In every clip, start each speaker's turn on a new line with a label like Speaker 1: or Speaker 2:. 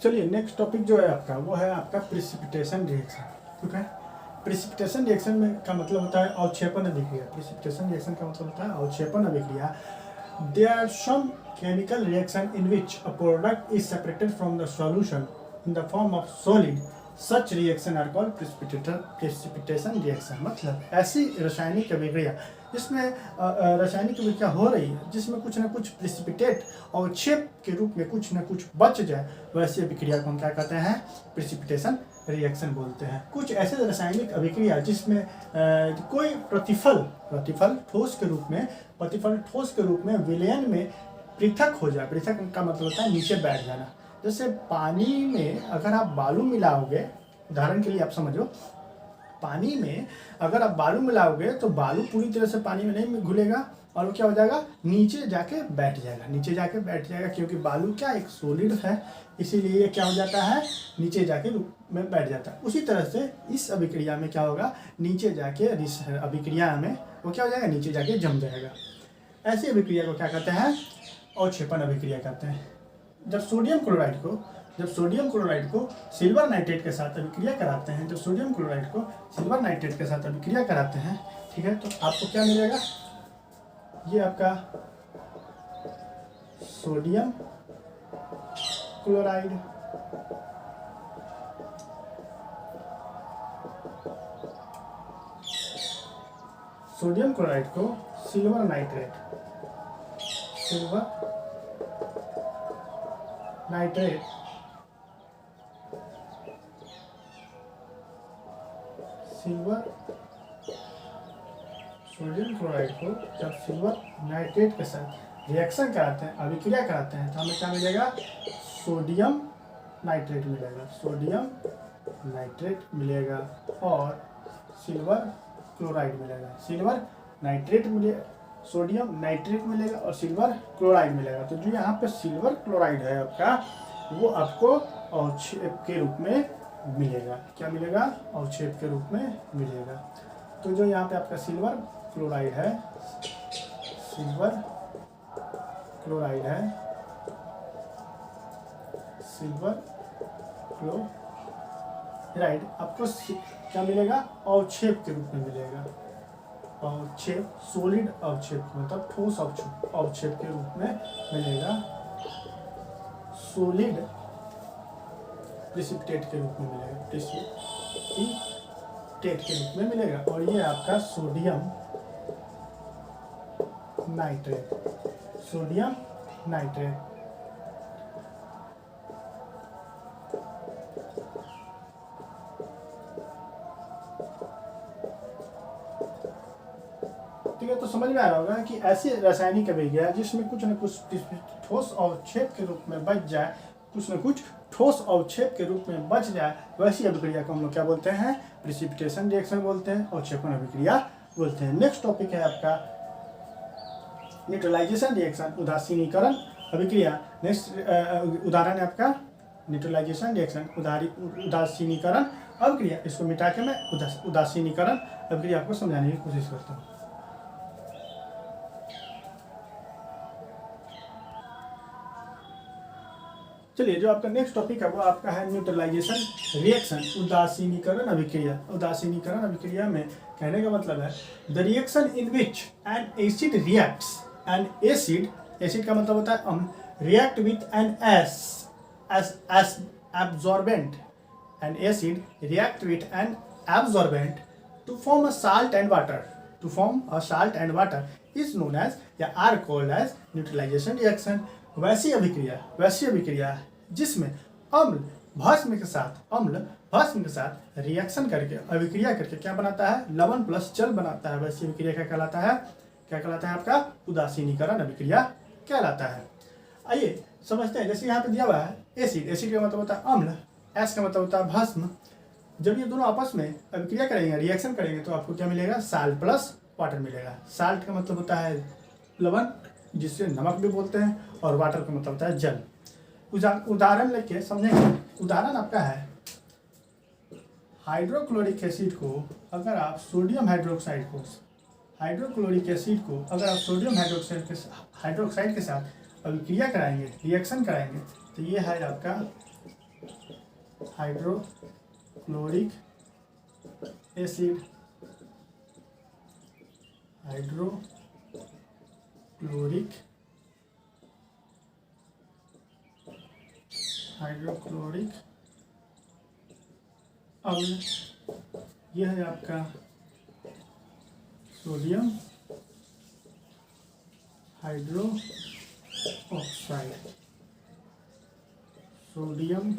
Speaker 1: चलिए next topic जो है आपका वो है आपका प्रिसिपिटेशन रिएक्शन। ठीक है, प्रिसिपिटेशन रिएक्शन में का मतलब होता है अवक्षेपण अभिक्रिया। प्रिसिपिटेशन रिएक्शन का मतलब होता है अवक्षेपण अभिक्रिया। There are some chemical reaction in which a product is separated from the solution in the form of solid. Such reaction are called precipitation reaction। मतलब ऐसी रासायनिक अभिक्रिया जिसमें रासायनिक अभिक्रिया हो रही है जिसमें कुछ ना कुछ प्रिसिपिटेट और छेप के रूप में कुछ ना कुछ बच जाए, वैसी अभिक्रिया को हम क्या कहते हैं? प्रिसिपिटेशन रिएक्शन बोलते हैं। कुछ ऐसे रासायनिक अभिक्रिया जिसमें कोई प्रतिफल ठोस के रूप में विलयन में पृथक हो जाए। पृथक का मतलब होता है नीचे बैठ जाना। जैसे पानी में अगर आप बालू मिलाओगे, उदाहरण के लिए आप समझो, पानी में अगर आप बालू मिलाओगे तो बालू पूरी तरह से पानी में नहीं घुलेगा और वो क्या हो जाएगा? नीचे जाके बैठ जाएगा। क्योंकि बालू क्या एक सॉलिड है, इसीलिए ये क्या हो जाता है? नीचे जाके में बैठ जाता है। उसी तरह से इस अभिक्रिया में क्या होगा? नीचे जाके इस अभिक्रिया में वो क्या हो जाएगा? नीचे जाके जम जाएगा। ऐसी अभिक्रिया को क्या कहते हैं? अवक्षेपण अभिक्रिया कहते हैं। जब सोडियम क्लोराइड को सिल्वर नाइट्रेट के साथ अभिक्रिया कराते हैं, ठीक है, तो आपको क्या मिलेगा? ये आपका सोडियम क्लोराइड को सिल्वर नाइट्रेट सोडियम क्लोराइड को जब सिल्वर नाइट्रेट के साथ रिएक्शन कराते हैं, अभिक्रिया कराते हैं, तो हमें क्या मिलेगा? सोडियम नाइट्रेट मिलेगा और सिल्वर क्लोराइड मिलेगा। सोडियम नाइट्रेट मिलेगा और सिल्वर क्लोराइड मिलेगा। तो जो यहाँ पे सिल्वर क्लोराइड है आपका, वो आपको अवक्षेप के रूप में मिलेगा। क्या मिलेगा? अवक्षेप के रूप में मिलेगा। तो जो यहाँ पे आपका सिल्वर क्लोराइड है, आपको क्या मिलेगा? अवक्षेप के रूप में मिलेगा। अवक्षेप, सॉलिड अवक्षेप मतलब ठोस अवक्षेप के रूप में मिलेगा। सॉलिड प्रिसिपिटेट के रूप में मिलेगा। और ये आपका सोडियम नाइट्रेट। ठीक है, तो समझ में आ रहा होगा कि ऐसी रासायनिक अभिक्रिया जिसमें कुछ न कुछ ठोस अवक्षेप के रूप में बच जाए, वैसी अभिक्रिया को हम लोग क्या बोलते हैं? प्रिसिपिटेशन रिएक्शन बोलते हैं, अवक्षेपण अभिक्रिया बोलते हैं। नेक्स्ट टॉपिक है आपका न्यूट्रलाइजेशन रिएक्शन, उदासीनीकरण अभिक्रिया। नेक्स्ट उदाहरण है आपका न्यूट्रलाइजेशन रिएक्शन, उदासीनीकरण अभिक्रिया। इसको मिटा के मैं उदासीनीकरण अभिक्रिया आपको समझाने की कोशिश करता हूँ। चलिए, जो आपका नेक्स्ट टॉपिक है वो आपका है न्यूट्रलाइजेशन रिएक्शन, उदासीनीकरण अभिक्रिया में कहने का मतलब है the reaction in which an acid reacts an acid का मतलब होता है react with an as absorbent. An acid react with an absorbent to form a salt and water is known as या are called as neutralisation reaction. वैसी अभिक्रिया जिसमें अम्ल भस्म के साथ रिएक्शन करके अभिक्रिया करके क्या बनाता है? लवण प्लस जल बनाता है। वैसी अभिक्रिया क्या कहलाता है? आपका उदासीनीकरण अभिक्रिया कहलाता है। आइए समझते हैं। जैसे यहाँ पे दिया हुआ है एसिड का मतलब होता है अम्ल, एस का मतलब होता है भस्म। जब ये दोनों आपस में अभिक्रिया करेंगे, रिएक्शन करेंगे, तो आपको क्या मिलेगा? साल्ट प्लस वाटर मिलेगा। साल्ट का मतलब होता है लवण, जिससे नमक भी बोलते हैं, और वाटर का मतलब होता है जल। उदाहरण लेके समझेंगे। उदाहरण आपका है हाइड्रोक्लोरिक एसिड को अगर आप सोडियम हाइड्रोक्साइड के साथ अभिक्रिया कराएंगे, रिएक्शन कराएंगे, तो ये है आपका हाइड्रोक्लोरिक एसिड, हाइड्रोक्लोरिक अम्ल, यह है आपका sodium hydroxide, sodium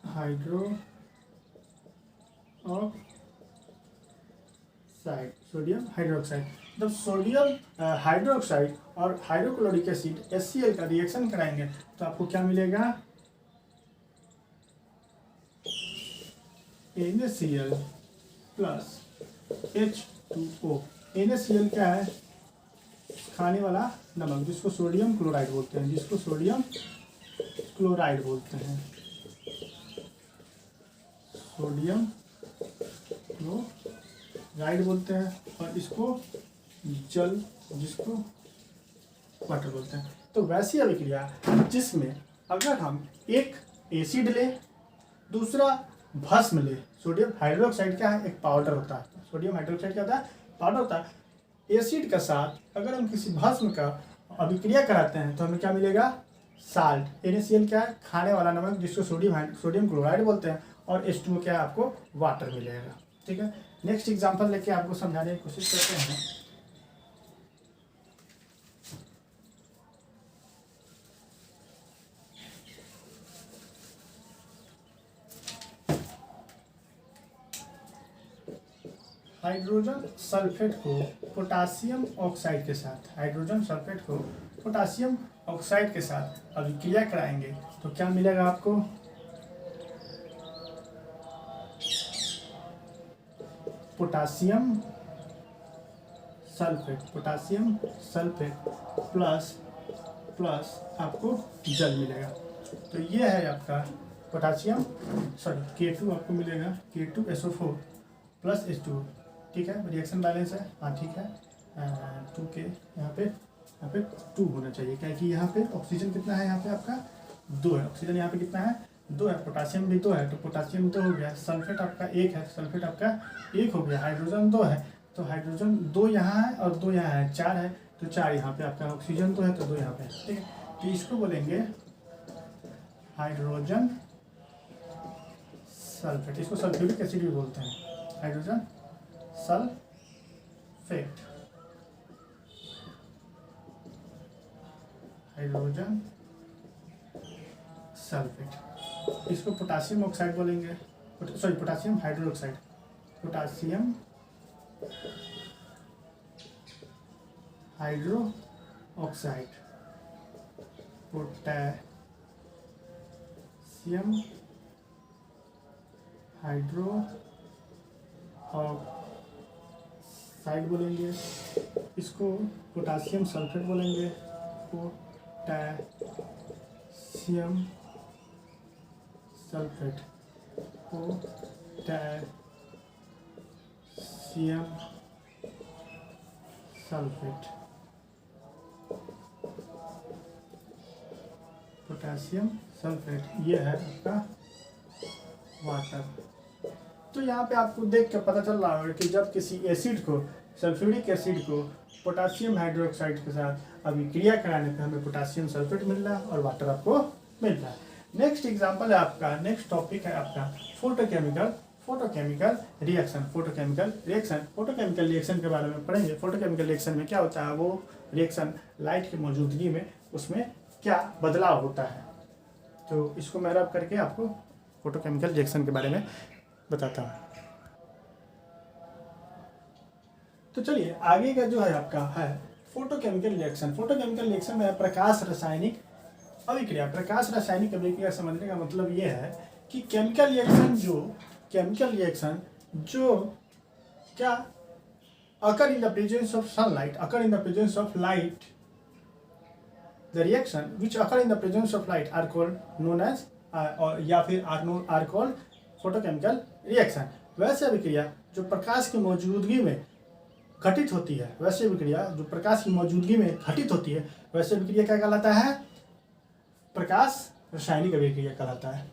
Speaker 1: hydroxide, sodium hydroxide. जब सोडियम हाइड्रोक्साइड और हाइड्रोक्लोरिक एसिड HCl का रिएक्शन कराएंगे तो आपको क्या मिलेगा? NaCl plus H2O। NaCl क्या है? खाने वाला नमक, जिसको सोडियम क्लोराइड बोलते हैं, जिसको सोडियम क्लोराइड बोलते हैं, सोडियम क्लोराइड बोलते हैं, और इसको जल, जिसको वाटर बोलते हैं। तो वैसी अभिक्रिया जिसमें अगर हम एक एसिड ले, दूसरा भस्म ले, सोडियम हाइड्रोक्साइड क्या है? एक पाउडर होता है। सोडियम हाइड्रोक्साइड क्या होता है? पाउडर होता है। एसिड के साथ अगर हम किसी भस्म का अभिक्रिया कराते हैं तो हमें क्या मिलेगा? साल्ट। NaCl क्या है? खाने वाला नमक, जिसको सोडियम क्लोराइड बोलते हैं, और H2O क्या है? आपको वाटर मिलेगा। ठीक है, नेक्स्ट एग्जांपल लेके आपको समझाने की कोशिश करते हैं। हाइड्रोजन सल्फेट को पोटासियम ऑक्साइड के साथ, हाइड्रोजन सल्फेट को पोटासियम ऑक्साइड के साथ अभिक्रिया कराएंगे तो क्या मिलेगा आपको? पोटासियम सल्फेट प्लस आपको जल मिलेगा। तो ये है आपका पोटासियम, K2 आपको मिलेगा, K2SO4 प्लस H2O। ठीक है, रिएक्शन बैलेंस है, हाँ ठीक है, 2 के यहाँ पे 2 होना चाहिए, क्या कि यहाँ पे ऑक्सीजन कितना है? यहाँ पे आपका 2 है, ऑक्सीजन यहाँ पे कितना है? 2 है, पोटासियम भी 2 है, तो पोटासियम 2 हो गया, सल्फेट आपका 1 है, सल्फेट आपका 1 हो गया, हाइड्रोजन 2 है, तो हाइड्रोजन 2 यहाँ है और 2 यहाँ है, 4 है, तो 4 यहाँ पे आपका, ऑक्सीजन 2 है तो 2 यहाँ पे। ठीक है, तो इसको बोलेंगे हाइड्रोजन सल्फेट, इसको सल्फ्यूरिक एसिड भी बोलते हैं, हाइड्रोजन सल्फेट, हाइड्रोजन सल्फेट। इसको पोटासियम ऑक्साइड बोलेंगे, potassium hydroxide, potassium hydroxide, potassium hydroxide बोलेंगे, इसको पोटासियम सल्फेट बोलेंगे, potassium sulphate, potassium sulphate, potassium sulphate, ये है आपका वाटर। तो यहाँ पे आपको देख के पता चल रहा होगा कि जब किसी एसिड को, सल्फ्यूरिक एसिड को पोटासियम हाइड्रोक्साइड के साथ अभिक्रिया कराने पे हमें पोटासियम सल्फेट मिल रहा है और वाटर आपको मिल रहा है। नेक्स्ट एग्जांपल है आपका, नेक्स्ट टॉपिक है आपका फोटोकेमिकल रिएक्शन। फोटोकेमिकल रिएक्शन के बारे में पढ़ेंगे। फोटोकेमिकल रिएक्शन में क्या होता है? वो रिएक्शन लाइट की मौजूदगी में उसमें क्या बदलाव होता है, तो इसको मैं रब करके आपको फोटोकेमिकल रिएक्शन के बारे में बताता हूँ। तो चलिए आगे का जो है आपका है फोटोकेमिकल रिएक्शन। फोटोकेमिकल रिएक्शन में प्रकाश रासायनिक अभिक्रिया समझने का मतलब ये है कि केमिकल रिएक्शन जो क्या occur in the presence of sunlight, the reaction which occur in the presence of light are called known as या फिर are called photochemical reaction। वैसे अभिक्रिया जो प्रकाश की मौजूदगी में घटित होती है, वैसे अभिक्रिया क्या कहलाता है? प्रकाश रासायनिक अभिक्रिया कहलाता है।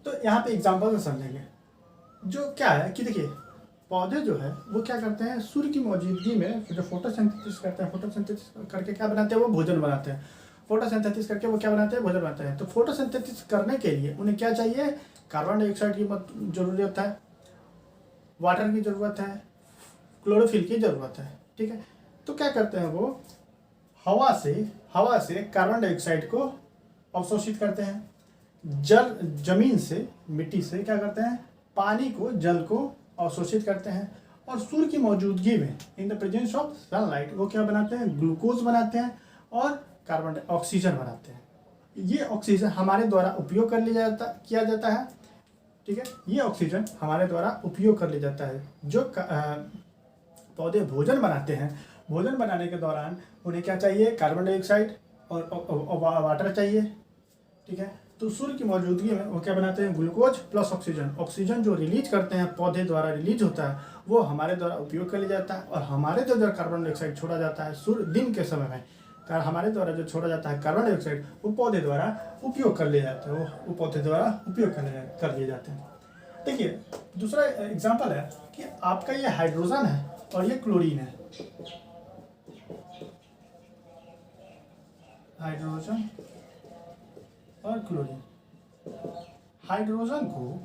Speaker 1: तो यहाँ पे एग्जाम्पल से समझेंगे। जो क्या है कि देखिए पौधे जो है वो क्या करते हैं, सूर्य की मौजूदगी में जो फोटोसिंथेसिस करते हैं, फोटोसिंथेसिस करके क्या बनाते हैं, वो भोजन बनाते हैं। फोटोसिंथेसिस करके वो क्या बनाते हैं, भोजन बनाते हैं। तो फोटोसिंथेसिस करने के लिए उन्हें क्या चाहिए, कार्बन डाइऑक्साइड की जरूरत है, वाटर की ज़रूरत है, क्लोरोफिल की ज़रूरत है। ठीक है, तो क्या करते हैं वो हवा से कार्बन डाइऑक्साइड को अवशोषित करते हैं। जमीन से, मिट्टी से क्या करते हैं, पानी को, जल को अवशोषित करते हैं। और सूर्य की मौजूदगी में in the presence of sunlight वो क्या बनाते हैं, ग्लूकोज बनाते हैं और कार्बन ऑक्सीजन बनाते हैं। ये ऑक्सीजन हमारे द्वारा उपयोग किया जाता है। ठीक है, ये ऑक्सीजन हमारे द्वारा उपयोग कर लिया जाता है। जो पौधे भोजन बनाते हैं, भोजन बनाने के दौरान उन्हें क्या चाहिए, कार्बन डाइऑक्साइड और वाटर चाहिए। ठीक है, तो सूर्य की मौजूदगी में वो क्या बनाते हैं, ग्लूकोज प्लस ऑक्सीजन। ऑक्सीजन जो रिलीज करते हैं, पौधे द्वारा रिलीज होता है, वो हमारे द्वारा उपयोग कर लिया जाता है। और हमारे जो कार्बन डाइऑक्साइड छोड़ा जाता है सूर्य दिन के समय में, हमारे द्वारा जो छोड़ा जाता है कार्बन डाइऑक्साइड, वो पौधे द्वारा उपयोग कर लिया जाता है, वो पौधे द्वारा उपयोग कर लिए जाते हैं। देखिए दूसरा एग्जाम्पल है कि आपका ये हाइड्रोजन है और ये क्लोरीन है। हाइड्रोजन और क्लोरीन। हाइड्रोजन को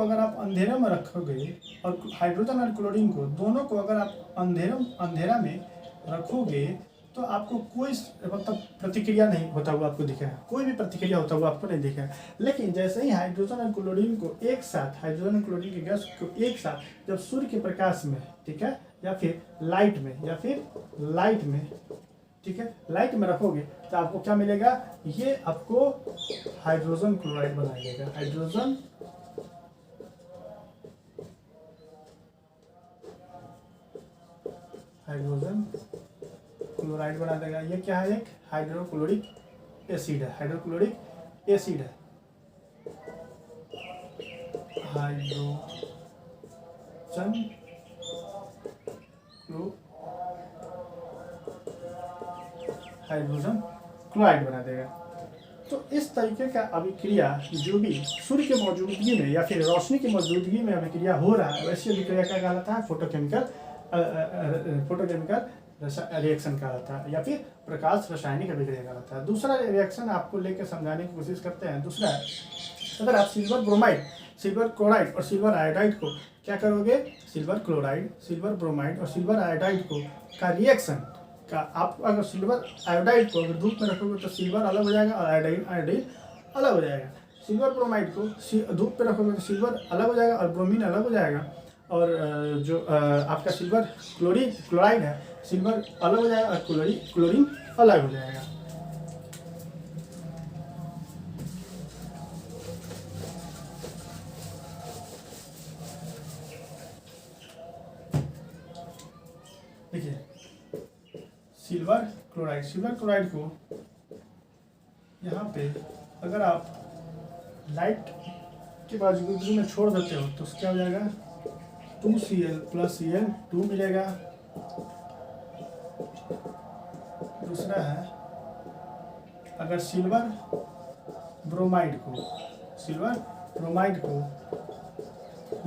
Speaker 1: अगर आप अंधेरे में रखोगे, और हाइड्रोजन और क्लोरीन को दोनों को अगर आप अंधेरा में रखोगे, तो आपको कोई मतलब प्रतिक्रिया नहीं होता हुआ आपको दिखेगा, कोई भी प्रतिक्रिया होता हुआ आपको नहीं दिखेगा। लेकिन जैसे ही हाइड्रोजन और क्लोरीन को एक साथ, हाइड्रोजन और क्लोरीन की गैस को एक साथ जब सूर्य के प्रकाश में, ठीक है, या फिर लाइट में, ठीक है, लाइट में रखोगे, तो आपको क्या मिलेगा, ये आपको हाइड्रोजन क्लोराइड बना देगा। हाइड्रोजन क्लोराइड बना देगा। ये क्या है, एक हाइड्रोक्लोरिक एसिड है। हाइड्रोजन क्लोराइड बना देगा। तो इस तरीके का अभिक्रिया जो भी सूर्य की मौजूदगी में या फिर रोशनी की मौजूदगी में अभिक्रिया हो रहा है, वैसी अभिक्रिया क्या कहलाता है, फोटोकेमिकल रिएक्शन कहलाता है, या फिर प्रकाश रासायनिक अभिक्रिया कहलाता है। दूसरा रिएक्शन आपको लेकर समझाने की कोशिश करते हैं। दूसरा है, अगर आप सिल्वर क्लोराइड और सिल्वर आयोडाइड को क्या करोगे, सिल्वर क्लोराइड, सिल्वर ब्रोमाइड और सिल्वर आयोडाइड को का रिएक्शन का, आप अगर सिल्वर आयोडाइड को अगर धूप में रखोगे तो सिल्वर अलग हो जाएगा और आयोडीन अलग हो जाएगा। सिल्वर ब्रोमाइड को धूप पे रखोगे तो सिल्वर अलग हो जाएगा और ब्रोमीन अलग हो जाएगा। और जो आपका सिल्वर क्लोराइड है, सिल्वर अलग हो जाएगा और क्लोरीन अलग हो जाएगा। देखिए सिल्वर क्लोराइड को यहाँ पे अगर आप लाइट के मौजूदगी में छोड़ देते हो तो क्या हो जाएगा, 2Cl + Cl2 मिलेगा। दूसरा है, अगर सिल्वर ब्रोमाइड को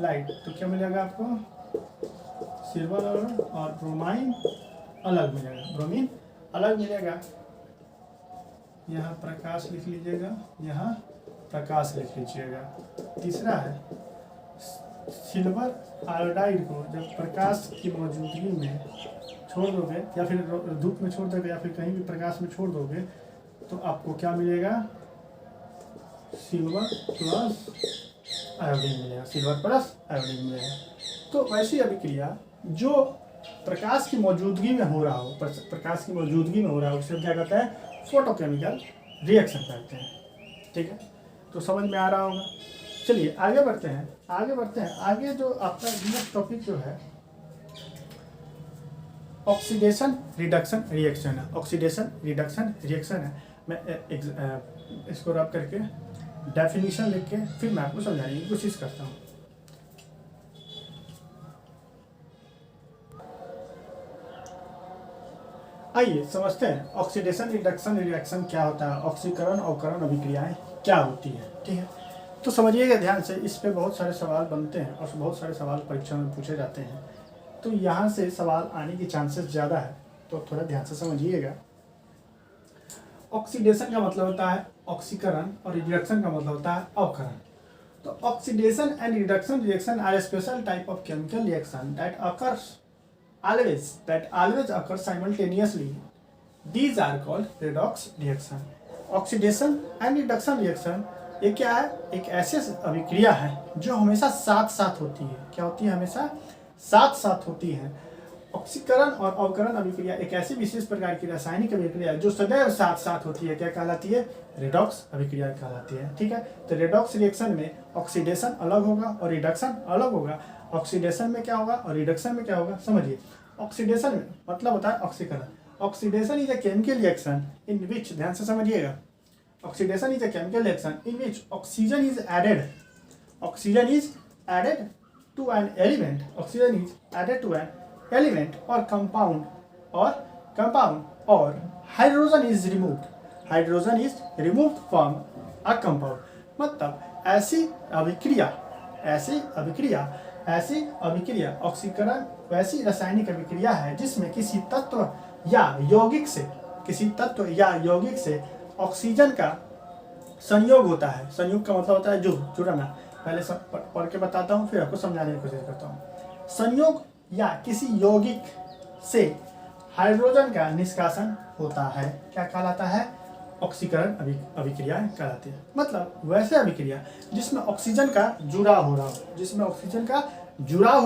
Speaker 1: लाइट, तो क्या मिलेगा आपको, सिल्वर और ब्रोमीन अलग मिलेगा। यहाँ प्रकाश लिख लीजिएगा, यहाँ प्रकाश लिख लीजिएगा। तीसरा है, सिल्वर आयोडाइड को जब प्रकाश की मौजूदगी में छोड़ दोगे या फिर धूप में छोड़ दोगे या फिर कहीं भी प्रकाश में छोड़ दोगे, तो आपको क्या मिलेगा, सिल्वर प्लस आयोडीन मिलेगा। तो वैसी अभिक्रिया जो प्रकाश की मौजूदगी में हो रहा हो, उसे क्या कहते हैं, फोटोकेमिकल रिएक्शन कहते हैं। ठीक है, तो समझ में आ रहा होगा। चलिए आगे बढ़ते हैं। आगे जो आपका नेक्स्ट टॉपिक जो है ऑक्सीडेशन रिडक्शन रिएक्शन है। मैं इसको रब करके डेफिनेशन लिख के फिर मैं आपको समझाने की कोशिश करता हूँ। आइए समझते हैं ऑक्सीडेशन रिडक्शन रिएक्शन क्या होता है, ऑक्सीकरण अवकरण अभिक्रियाएं क्या होती है। ठीक है, तो समझिएगा ध्यान से, इस पे बहुत सारे सवाल बनते हैं और बहुत सारे सवाल परीक्षा में पूछे जाते हैं, तो यहाँ से सवाल आने की चांसेस ज़्यादा है, तो थोड़ा ध्यान से समझिएगा। ऑक्सीडेशन का मतलब होता है ऑक्सीकरण और रिडक्शन का मतलब होता है अवकरण। तो oxidation and reduction reaction are special type of chemical reaction that always occur simultaneously. These are called redox reaction. Oxidation and reduction reaction ये क्या है, एक ऐसी अभिक्रिया है जो हमेशा साथ साथ होती है। क्या होती है? हमेशा साथ साथ होती है। ऑक्सीकरण और अवकरण अभिक्रिया एक ऐसी विशेष प्रकार की रासायनिक अभिक्रिया है जो सदैव साथ साथ होती है। क्या कहलाती है? रेडॉक्स अभिक्रिया कहलाती है। ठीक है, तो रेडॉक्स रिएक्शन में ऑक्सीडेशन अलग होगा और रिडक्शन अलग होगा। ऑक्सीडेशन में क्या होगा और रिडक्शन में क्या होगा, समझिए। ऑक्सीडेशन में मतलब होता है ऑक्सीकरण। Oxidation is a chemical reaction in which, ध्यान से समझिएगा, oxidation is a chemical reaction in which oxygen is added to an element, oxygen is added to an element और कंपाउंड और hydrogen is removed from a compound. मतलब ऐसी अभिक्रिया ऑक्सीकरण वैसी रासायनिक अभिक्रिया है जिसमें किसी तत्व या यौगिक से ऑक्सीजन का संयोग होता है। संयोग का मतलब होता है जुड़ना। पहले पढ़ के बताता हूँ, फिर आपको समझाने की कोशिश करता हूँ। संयोग या किसी यौगिक से हाइड्रोजन का निष्कासन होता है। क्या कहलाता है? ऑक्सीकरण अभिक्रिया कहलाती है। मतलब वैसे अभिक्रिया जिसमें ऑक्सीजन का जुड़ाव हो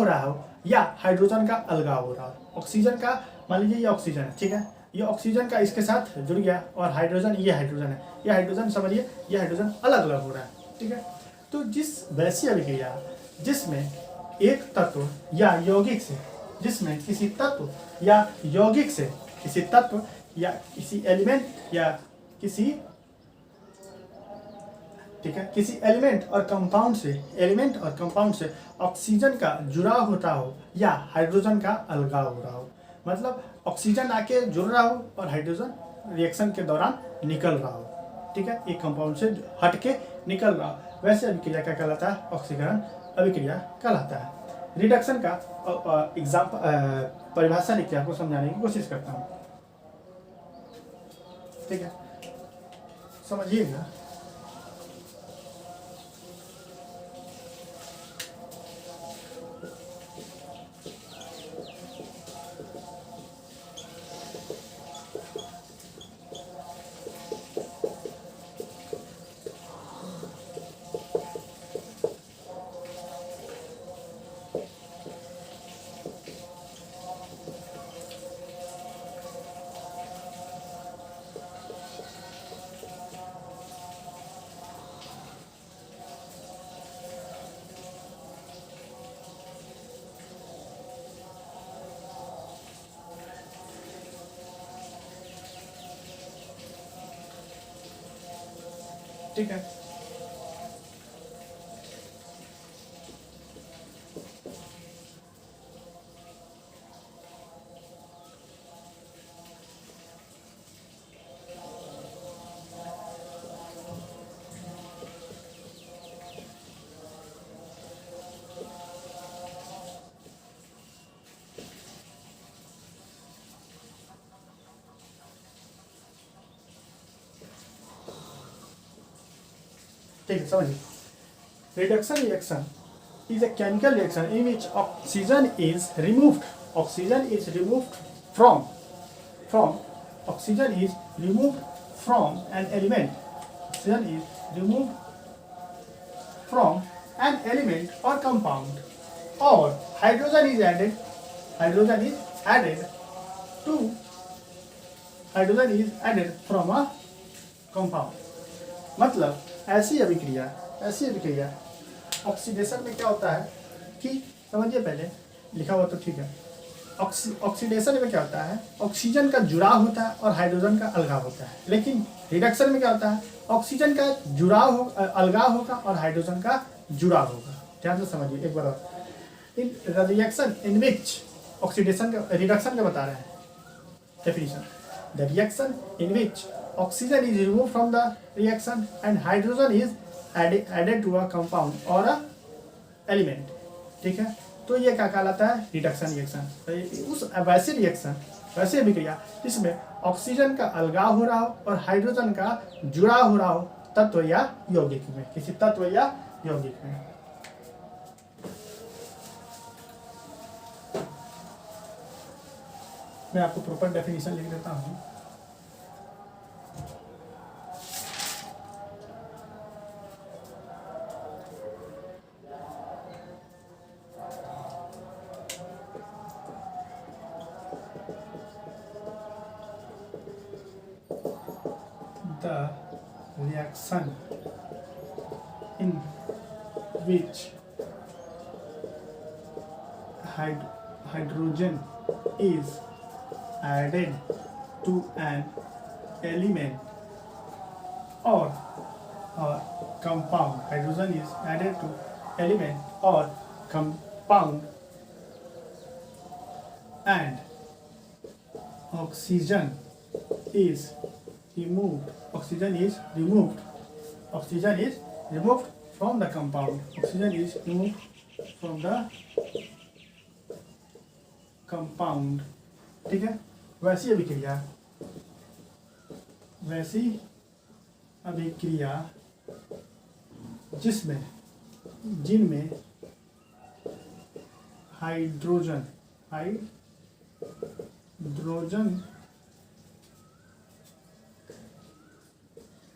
Speaker 1: रहा हो या हाइड्रोजन का अलगाव हो रहा हो। ऑक्सीजन का, मान लीजिए ये ऑक्सीजन है, ठीक है, ये ऑक्सीजन का इसके साथ जुड़ गया और हाइड्रोजन, ये हाइड्रोजन समझिए, ये हाइड्रोजन अलग अलग हो रहा है। ठीक है, तो वैसी अभिक्रिया जिसमें एक तत्व या यौगिक से, किसी तत्व या किसी एलिमेंट या किसी एलिमेंट और कंपाउंड से ऑक्सीजन का जुड़ाव होता हो या हाइड्रोजन का अलगाव हो रहा हो। मतलब ऑक्सीजन आके जुड़ रहा हो और हाइड्रोजन रिएक्शन के दौरान निकल रहा हो। ठीक है, एक कंपाउंड से हट के निकल रहा हो, वैसे अभिक्रिया क्या कहलाता है? ऑक्सीकरण अभिक्रिया कहलाता है। रिडक्शन का परिभाषा लिख के आपको समझाने की कोशिश करता हूँ। ठीक है, समझिएगा। ठीक है, ठीक है, समझिए। Reduction reaction is a chemical reaction in which oxygen is removed from an element. Oxygen is removed from an element or compound, or hydrogen is added from a compound. मतलब ऐसी अभिक्रिया ऑक्सीडेशन में क्या होता है कि, समझिए, पहले लिखा हुआ तो ठीक है। ऑक्सीडेशन में क्या होता है? ऑक्सीजन का जुड़ाव होता है और हाइड्रोजन का अलगाव होता है। लेकिन रिडक्शन में क्या होता है? ऑक्सीजन का अलगाव होगा और हाइड्रोजन का जुड़ाव होगा। ध्यान से समझिए एक बार और। इन रिएक्शन इन विच रिडक्शन का बता रहे हैं। definition. The reaction in which oxygen is removed from the reaction and hydrogen is added to a compound or a element. ठीक है, तो ये क्या कहलाता है? Reduction reaction. उस वैसे अभिक्रिया जिसमें ऑक्सीजन का अलगाव हो रहा हो और हाइड्रोजन का जुड़ाव हो रहा हो तत्व या यौगिक में, किसी तत्व या यौगिक में। मैं आपको प्रॉपर डेफिनेशन लिख देता हूँ। The reaction in which hydrogen is added to an element or compound, hydrogen is added to element or compound and oxygen is removed from the compound, ठीक है। वैसी अभिक्रिया जिनमें हाइड्रोजन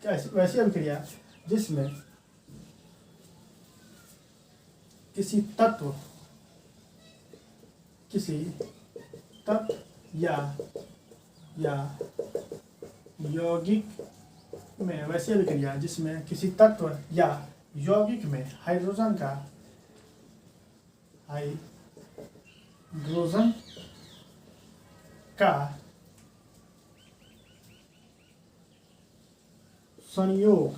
Speaker 1: वैसी अभिक्रिया जिसमें किसी तत्व या यौगिक में, वैसी अभिक्रिया जिसमें किसी तत्व या यौगिक में हाइड्रोजन का संयोग,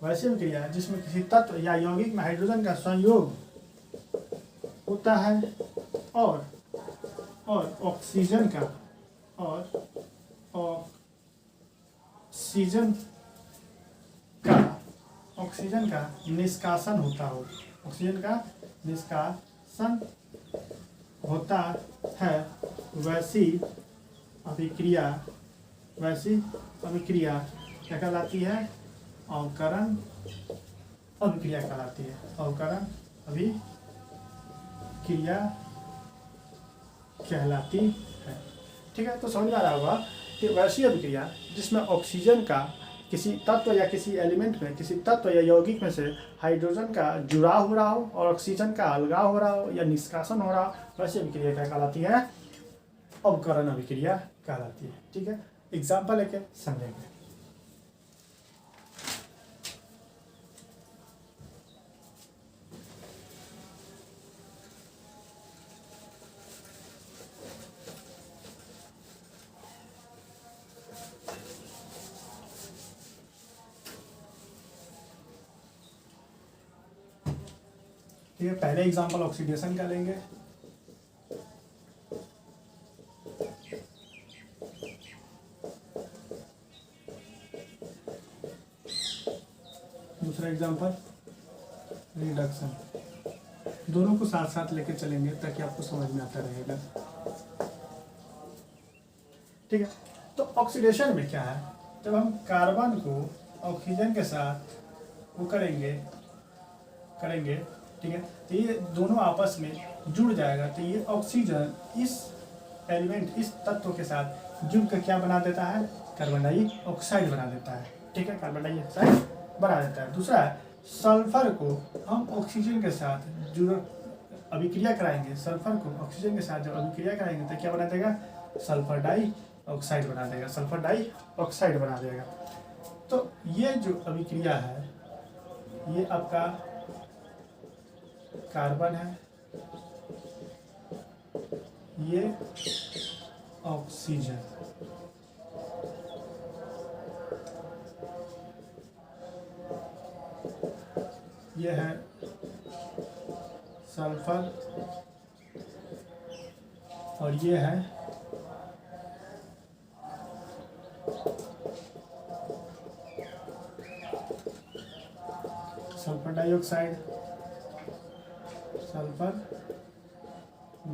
Speaker 1: वैसी अभिक्रिया जिसमें किसी तत्व या यौगिक में हाइड्रोजन का संयोग होता है और ऑक्सीजन का निष्कासन होता है, वैसी अभिक्रिया क्या कहलाती है? अवकरण अभिक्रिया कहलाती है। अवकरण अभिक्रिया कहलाती है। ठीक है, तो समझ में आ रहा होगा कि वैसी अभिक्रिया जिसमें ऑक्सीजन का किसी तत्व या किसी एलिमेंट में, किसी तत्व या यौगिक में से हाइड्रोजन का जुड़ाव हो रहा हो और ऑक्सीजन का अलगाव हो रहा हो या निष्कासन हो रहा हो, वैसी अभिक्रिया क्या कहलाती है? अवकरण अभिक्रिया कहलाती है। ठीक है, एग्जाम्पल लेके समझेंगे। ठीक है, पहले एग्जाम्पल ऑक्सीडेशन का लेंगे। दूसरा एग्जाम्पल रिडक्शन। दोनों को साथ साथ लेके चलेंगे ताकि आपको समझ में आता रहेगा। ठीक है, तो ऑक्सीडेशन में क्या है? जब हम कार्बन को ऑक्सीजन के साथ वो करेंगे, ठीक है, तो ये दोनों आपस में जुड़ जाएगा। तो ये ऑक्सीजन इस एलिमेंट, इस तत्व के साथ जुड़कर क्या बना देता है? कार्बन डाइऑक्साइड बना देता है। ठीक है, कार्बन डाइऑक्साइड बना देता है। दूसरा है सल्फर को हम ऑक्सीजन के साथ अभिक्रिया कराएंगे। सल्फर को ऑक्सीजन के साथ जब अभिक्रिया कराएंगे तो क्या बना देगा? सल्फर डाइऑक्साइड बना देगा, सल्फर डाइऑक्साइड बना देगा। तो ये जो अभिक्रिया है, ये आपका कार्बन है, ये ऑक्सीजन, ये है सल्फर और ये है सल्फर डाइऑक्साइड, सल्फर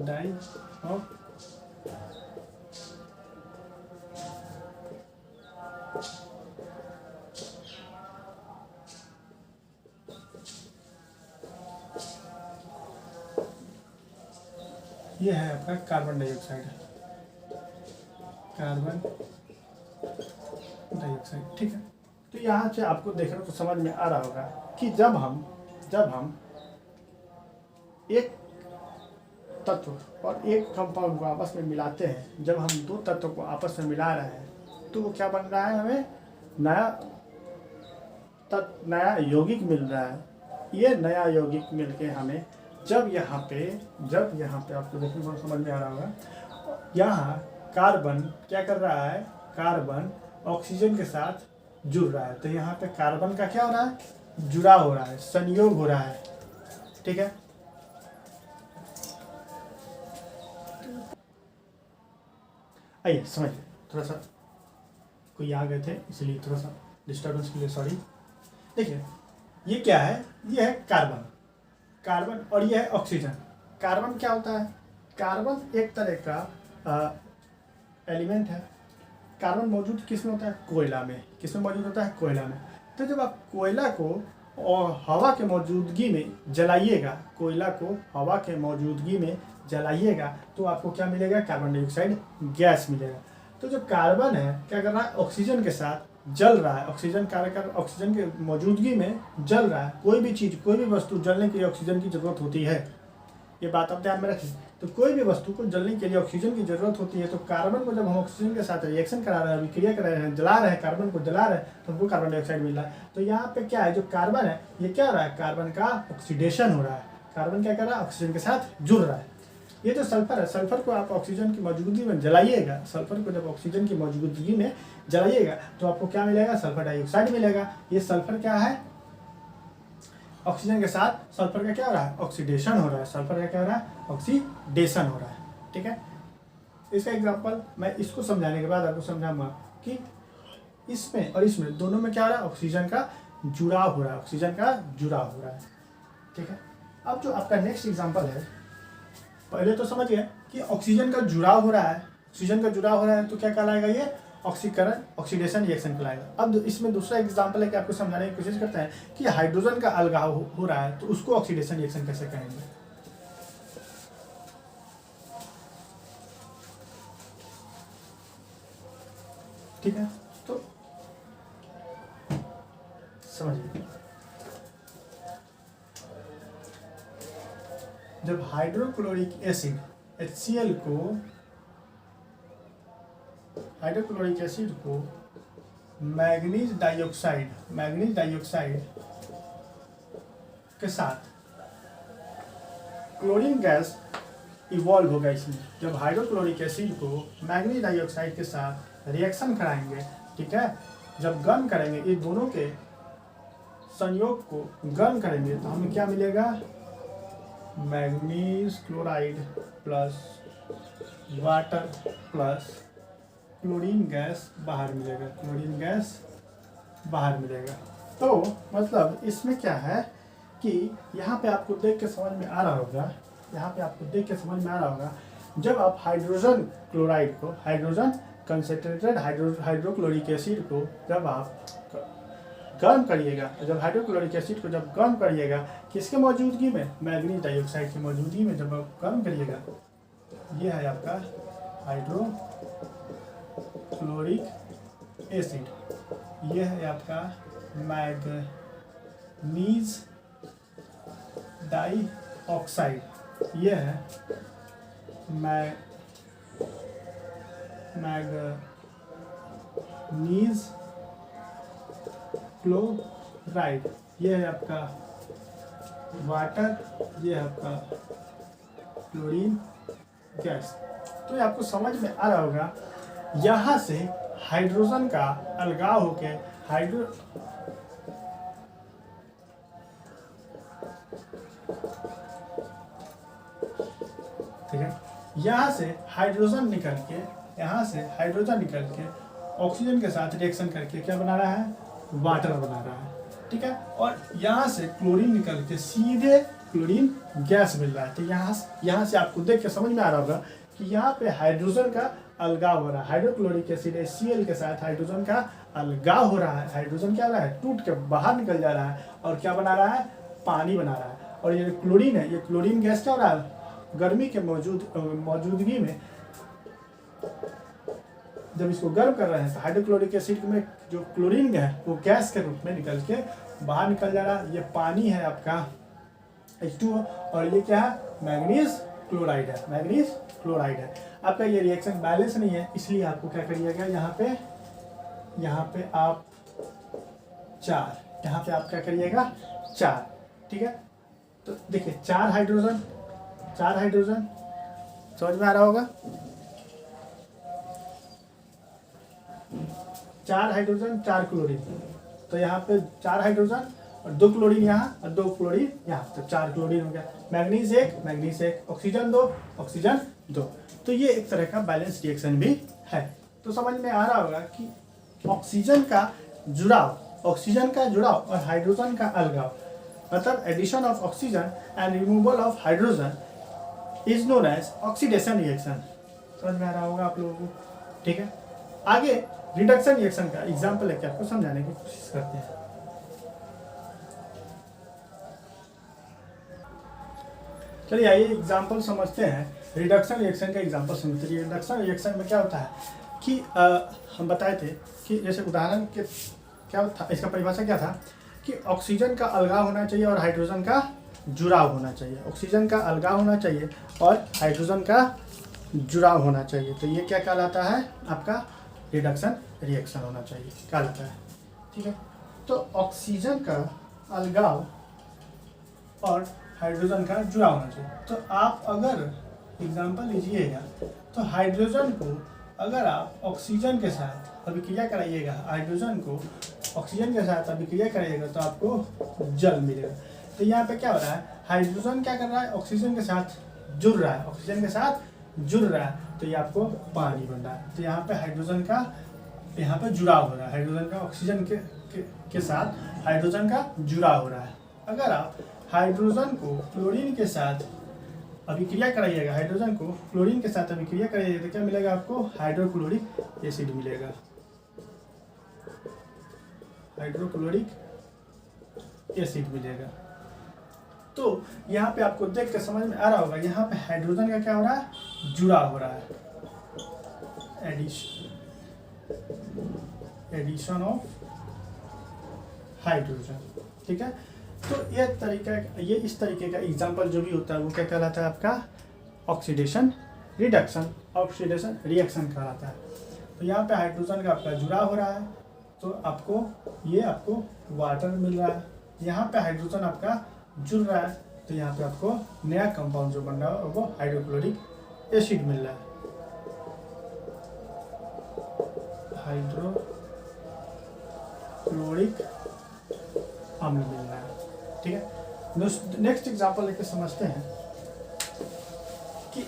Speaker 1: डाइऑक्साइड, ये है आपका कार्बन डाइऑक्साइड, कार्बन डाइऑक्साइड। ठीक है, तो यहाँ से आपको देखना तो समझ में आ रहा होगा कि जब हम एक तत्व और एक कंपाउंड को आपस में मिलाते हैं, जब हम दो तत्वों को आपस में मिला रहे हैं तो वो क्या बन रहा है, हमें नया यौगिक मिल रहा है। ये नया यौगिक मिलके हमें जब यहाँ पे आपको देखने को समझ में आ रहा होगा, यहाँ कार्बन क्या कर रहा है, कार्बन ऑक्सीजन के साथ जुड़ रहा है। तो यहाँ पे कार्बन का क्या हो रहा है, जुड़ाव हो रहा है, संयोग हो रहा है। ठीक है, आइए समझिए, थोड़ा सा कोई आ गए थे इसलिए थोड़ा सा डिस्टर्बेंस के लिए सॉरी। देखिए ये क्या है, ये है कार्बन और ये है ऑक्सीजन। कार्बन क्या होता है, कार्बन एक तरह का एलिमेंट है। कार्बन मौजूद किस में होता है, कोयला में। किस में मौजूद होता है, कोयला में। तो जब आप कोयला को और हवा के मौजूदगी में जलाइएगा, कोयला को हवा के मौजूदगी में जलाइएगा तो आपको क्या मिलेगा, कार्बन डाइऑक्साइड गैस मिलेगा। तो जो कार्बन है क्या कर रहा है, ऑक्सीजन के साथ जल रहा है, ऑक्सीजन ऑक्सीजन के मौजूदगी में जल रहा है। कोई भी चीज़, कोई भी वस्तु जलने के लिए ऑक्सीजन की ज़रूरत होती है, ये बात आप ध्यान में रखें। तो कोई भी वस्तु को जलने के लिए ऑक्सीजन की ज़रूरत होती है। तो कार्बन को जब हम ऑक्सीजन के साथ रिएक्शन करा रहे हैं, अभिक्रिया करा रहे हैं, जला रहे हैं, कार्बन को जला रहे हैं, तो हमको कार्बन डाइऑक्साइड मिल रहा है। तो यहाँ पे क्या है, जो कार्बन है ये क्या हो रहा है, कार्बन का ऑक्सीडेशन हो रहा है। कार्बन क्या कर रहा है, ऑक्सीजन के साथ जुड़ रहा है। ये जो सल्फर है, सल्फर को आप ऑक्सीजन की मौजूदगी में जलाइएगा, सल्फर को जब ऑक्सीजन की मौजूदगी में जलाइएगा तो आपको क्या मिलेगा, सल्फर डाइऑक्साइड मिलेगा। ये सल्फर क्या है, ऑक्सीजन के साथ सल्फर का क्या हो रहा है, ऑक्सीडेशन हो रहा है। सल्फर का क्या हो रहा है, ऑक्सीडेशन हो रहा है। ठीक है, इसका एग्जांपल मैं इसको समझाने के बाद आपको समझाऊंगा कि इसमें और इसमें दोनों में क्या हो रहा है, ऑक्सीजन का जुड़ाव हो रहा है, ऑक्सीजन का जुड़ाव हो रहा है। ठीक है, अब जो आपका नेक्स्ट एग्जांपल है, पहले तो समझिए कि ऑक्सीजन का जुड़ाव हो रहा है, ऑक्सीजन का जुड़ाव हो रहा है तो क्या कहलाएगा, ये ऑक्सीकरण ऑक्सीडेशन रिएक्शन कहलाएगा। अब इसमें दूसरा एग्जांपल है कि आपको समझाने की कोशिश करते हैं कि हाइड्रोजन का अलगाव हो रहा है तो उसको ऑक्सीडेशन रिएक्शन कैसे कहेंगे। ठीक है, तो समझिए, जब हाइड्रोक्लोरिक एसिड HCl को, हाइड्रोक्लोरिक एसिड को मैग्नीज डाइऑक्साइड के साथ क्लोरीन गैस इवॉल्व होगा। इसमें जब हाइड्रोक्लोरिक एसिड को मैग्नीज डाइऑक्साइड के साथ रिएक्शन कराएंगे, ठीक है, जब गर्म करेंगे, ये दोनों के संयोग को गर्म करेंगे तो हमें क्या मिलेगा, manganese chloride plus water plus chlorine gas बाहर मिलेगा, क्लोरीन गैस बाहर मिलेगा। तो मतलब इसमें क्या है कि यहाँ पे आपको देख के समझ में आ रहा होगा, यहाँ पे आपको देख के समझ में आ रहा होगा, जब आप हाइड्रोजन क्लोराइड को, हाइड्रोजन कंसनट्रेटेड हाइड्रोक्लोरिक एसिड को जब आप गर्म करिएगा, जब हाइड्रोक्लोरिक एसिड को जब गर्म करिएगा, किसके मौजूदगी में, मैग्नीज डाइऑक्साइड की मौजूदगी में जब आप गर्म करिएगा, ये है आपका हाइड्रोक्लोरिक एसिड, ये है आपका मैग्नीज डाइऑक्साइड, ये है मैग्नीज क्लोराइड, ये है आपका वाटर, ये है आपका क्लोरीन गैस। तो ये आपको समझ में आ रहा होगा, यहाँ से हाइड्रोजन का अलगाव होके ठीक है, यहाँ से हाइड्रोजन निकल के ऑक्सीजन के साथ रिएक्शन करके क्या बना रहा है, वाटर बना रहा है। ठीक है, और यहाँ से क्लोरीन निकल के सीधे क्लोरीन गैस मिल रहा है। तो यहाँ से आपको देख के समझ में आ रहा होगा कि यहाँ पे हाइड्रोजन का अलगाव हो रहा है। हाइड्रोक्लोरिक एसिड HCl के साथ हाइड्रोजन का अलगाव हो रहा है। हाइड्रोजन क्या हो रहा है, टूट के बाहर निकल जा रहा है और क्या बना रहा है, पानी बना रहा है। और ये क्लोरीन है, ये क्लोरीन गैस क्या हो रहा है, गर्मी के मौजूदगी में जब इसको गर्म कर रहे हैं तो हाइड्रोक्लोरिक एसिड में जो क्लोरीन है वो गैस के रूप में निकल के बाहर निकल जा रहा है। ये पानी है आपका H2O और ये क्या है, मैग्नीज क्लोराइड है। मैग्नीज क्लोराइड है आपका। ये रिएक्शन बैलेंस नहीं है, इसलिए आपको क्या करिएगा, यहाँ पे आप 4, यहाँ पे आप क्या करिएगा 4, ठीक है। तो देखिए 4 हाइड्रोजन समझ में आ रहा होगा, 4 हाइड्रोजन 4 क्लोरीन। तो यहाँ पे 4 हाइड्रोजन और 2 क्लोरीन यहाँ और 2 क्लोरीन यहाँ, तो 4 क्लोरीन हो गया। Manganese 1, oxygen 2। तो ये एक तरह का बैलेंस रिएक्शन भी है। तो समझ में आ रहा होगा कि ऑक्सीजन का जुड़ाव और हाइड्रोजन का अलगाव, मतलब addition of oxygen and removal of hydrogen is known as oxidation reaction. समझ में आ रहा होगा आप लोगों को, ठीक है। आगे रिडक्शन रिएक्शन का एग्जाम्पल लेके आपको समझाने की कोशिश करते हैं। चलिए आइए एग्जाम्पल समझते हैं। रिडक्शन रिएक्शन का एग्जाम्पल समझते हैं। रिडक्शन रिएक्शन में क्या होता है कि हम बताए थे कि जैसे उदाहरण के क्या था, इसका परिभाषा क्या था कि ऑक्सीजन का अलगाव होना चाहिए और हाइड्रोजन का जुड़ाव होना चाहिए। ऑक्सीजन का अलगाव होना चाहिए और हाइड्रोजन का जुड़ाव होना चाहिए। तो ये क्या कहलाता है, आपका रिडक्शन रिएक्शन होना चाहिए, कहलाता है, ठीक है। तो ऑक्सीजन का अलगाव और हाइड्रोजन का जुड़ाव होना चाहिए। तो आप अगर एग्जाम्पल लीजिएगा तो हाइड्रोजन को अगर आप ऑक्सीजन के साथ अभिक्रिया कराइएगा, हाइड्रोजन को ऑक्सीजन के साथ अभिक्रिया कराइएगा तो आपको जल मिलेगा। तो यहाँ पे क्या हो रहा है, हाइड्रोजन क्या कर रहा है, ऑक्सीजन के साथ जुड़ रहा है, तो ये आपको पानी बन रहा है। तो यहाँ पे हाइड्रोजन का यहाँ पे जुड़ाव हो रहा है, हाइड्रोजन का ऑक्सीजन के साथ हाइड्रोजन का जुड़ाव हो रहा है। अगर आप हाइड्रोजन को क्लोरीन के साथ अभिक्रिया कराइएगा, तो क्या मिलेगा आपको, हाइड्रोक्लोरिक एसिड मिलेगा। तो यहाँ पे आपको देख के समझ में आ रहा होगा, यहाँ पे हाइड्रोजन का क्या हो रहा है, जुड़ाव हो रहा है, एडिशन ऑफ हाइड्रोजन, ठीक है। तो ये इस तरीके का एग्जाम्पल जो भी होता है वो क्या कहलाता है, आपका ऑक्सीडेशन रिएक्शन कहलाता है। तो यहाँ पे हाइड्रोजन का आपका जुड़ाव हो रहा है तो आपको वाटर मिल रहा है। यहाँ पे हाइड्रोजन आपका जुड़ रहा है तो यहाँ पे आपको नया कंपाउंड जो बन रहा है वो हाइड्रोक्लोरिक एसिड मिल रहा है, हाइड्रोक्लोरिक अम्ल मिल रहा है, ठीक है। नेक्स्ट एग्जांपल लेके समझते हैं कि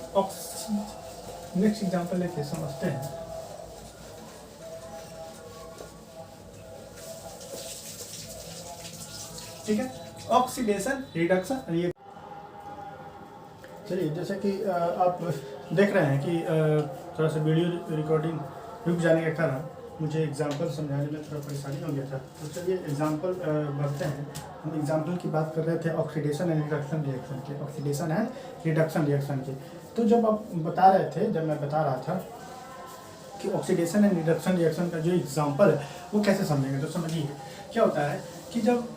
Speaker 1: ठीक है, ऑक्सीडेशन रिडक्शन। चलिए जैसे कि आप देख रहे हैं कि थोड़ा सा वीडियो रिकॉर्डिंग रुक जाने के कारण मुझे एग्जाम्पल समझाने में थोड़ा परेशानी हो गया था। तो चलिए एग्जाम्पल बढ़ते हैं। हम एग्जाम्पल की बात कर रहे थे ऑक्सीडेशन एंड रिडक्शन रिएक्शन की। तो जब मैं बता रहा था कि ऑक्सीडेशन एंड रिडक्शन रिएक्शन का जो एग्जाम्पल है वो कैसे समझेंगे, तो समझिए क्या होता है कि जब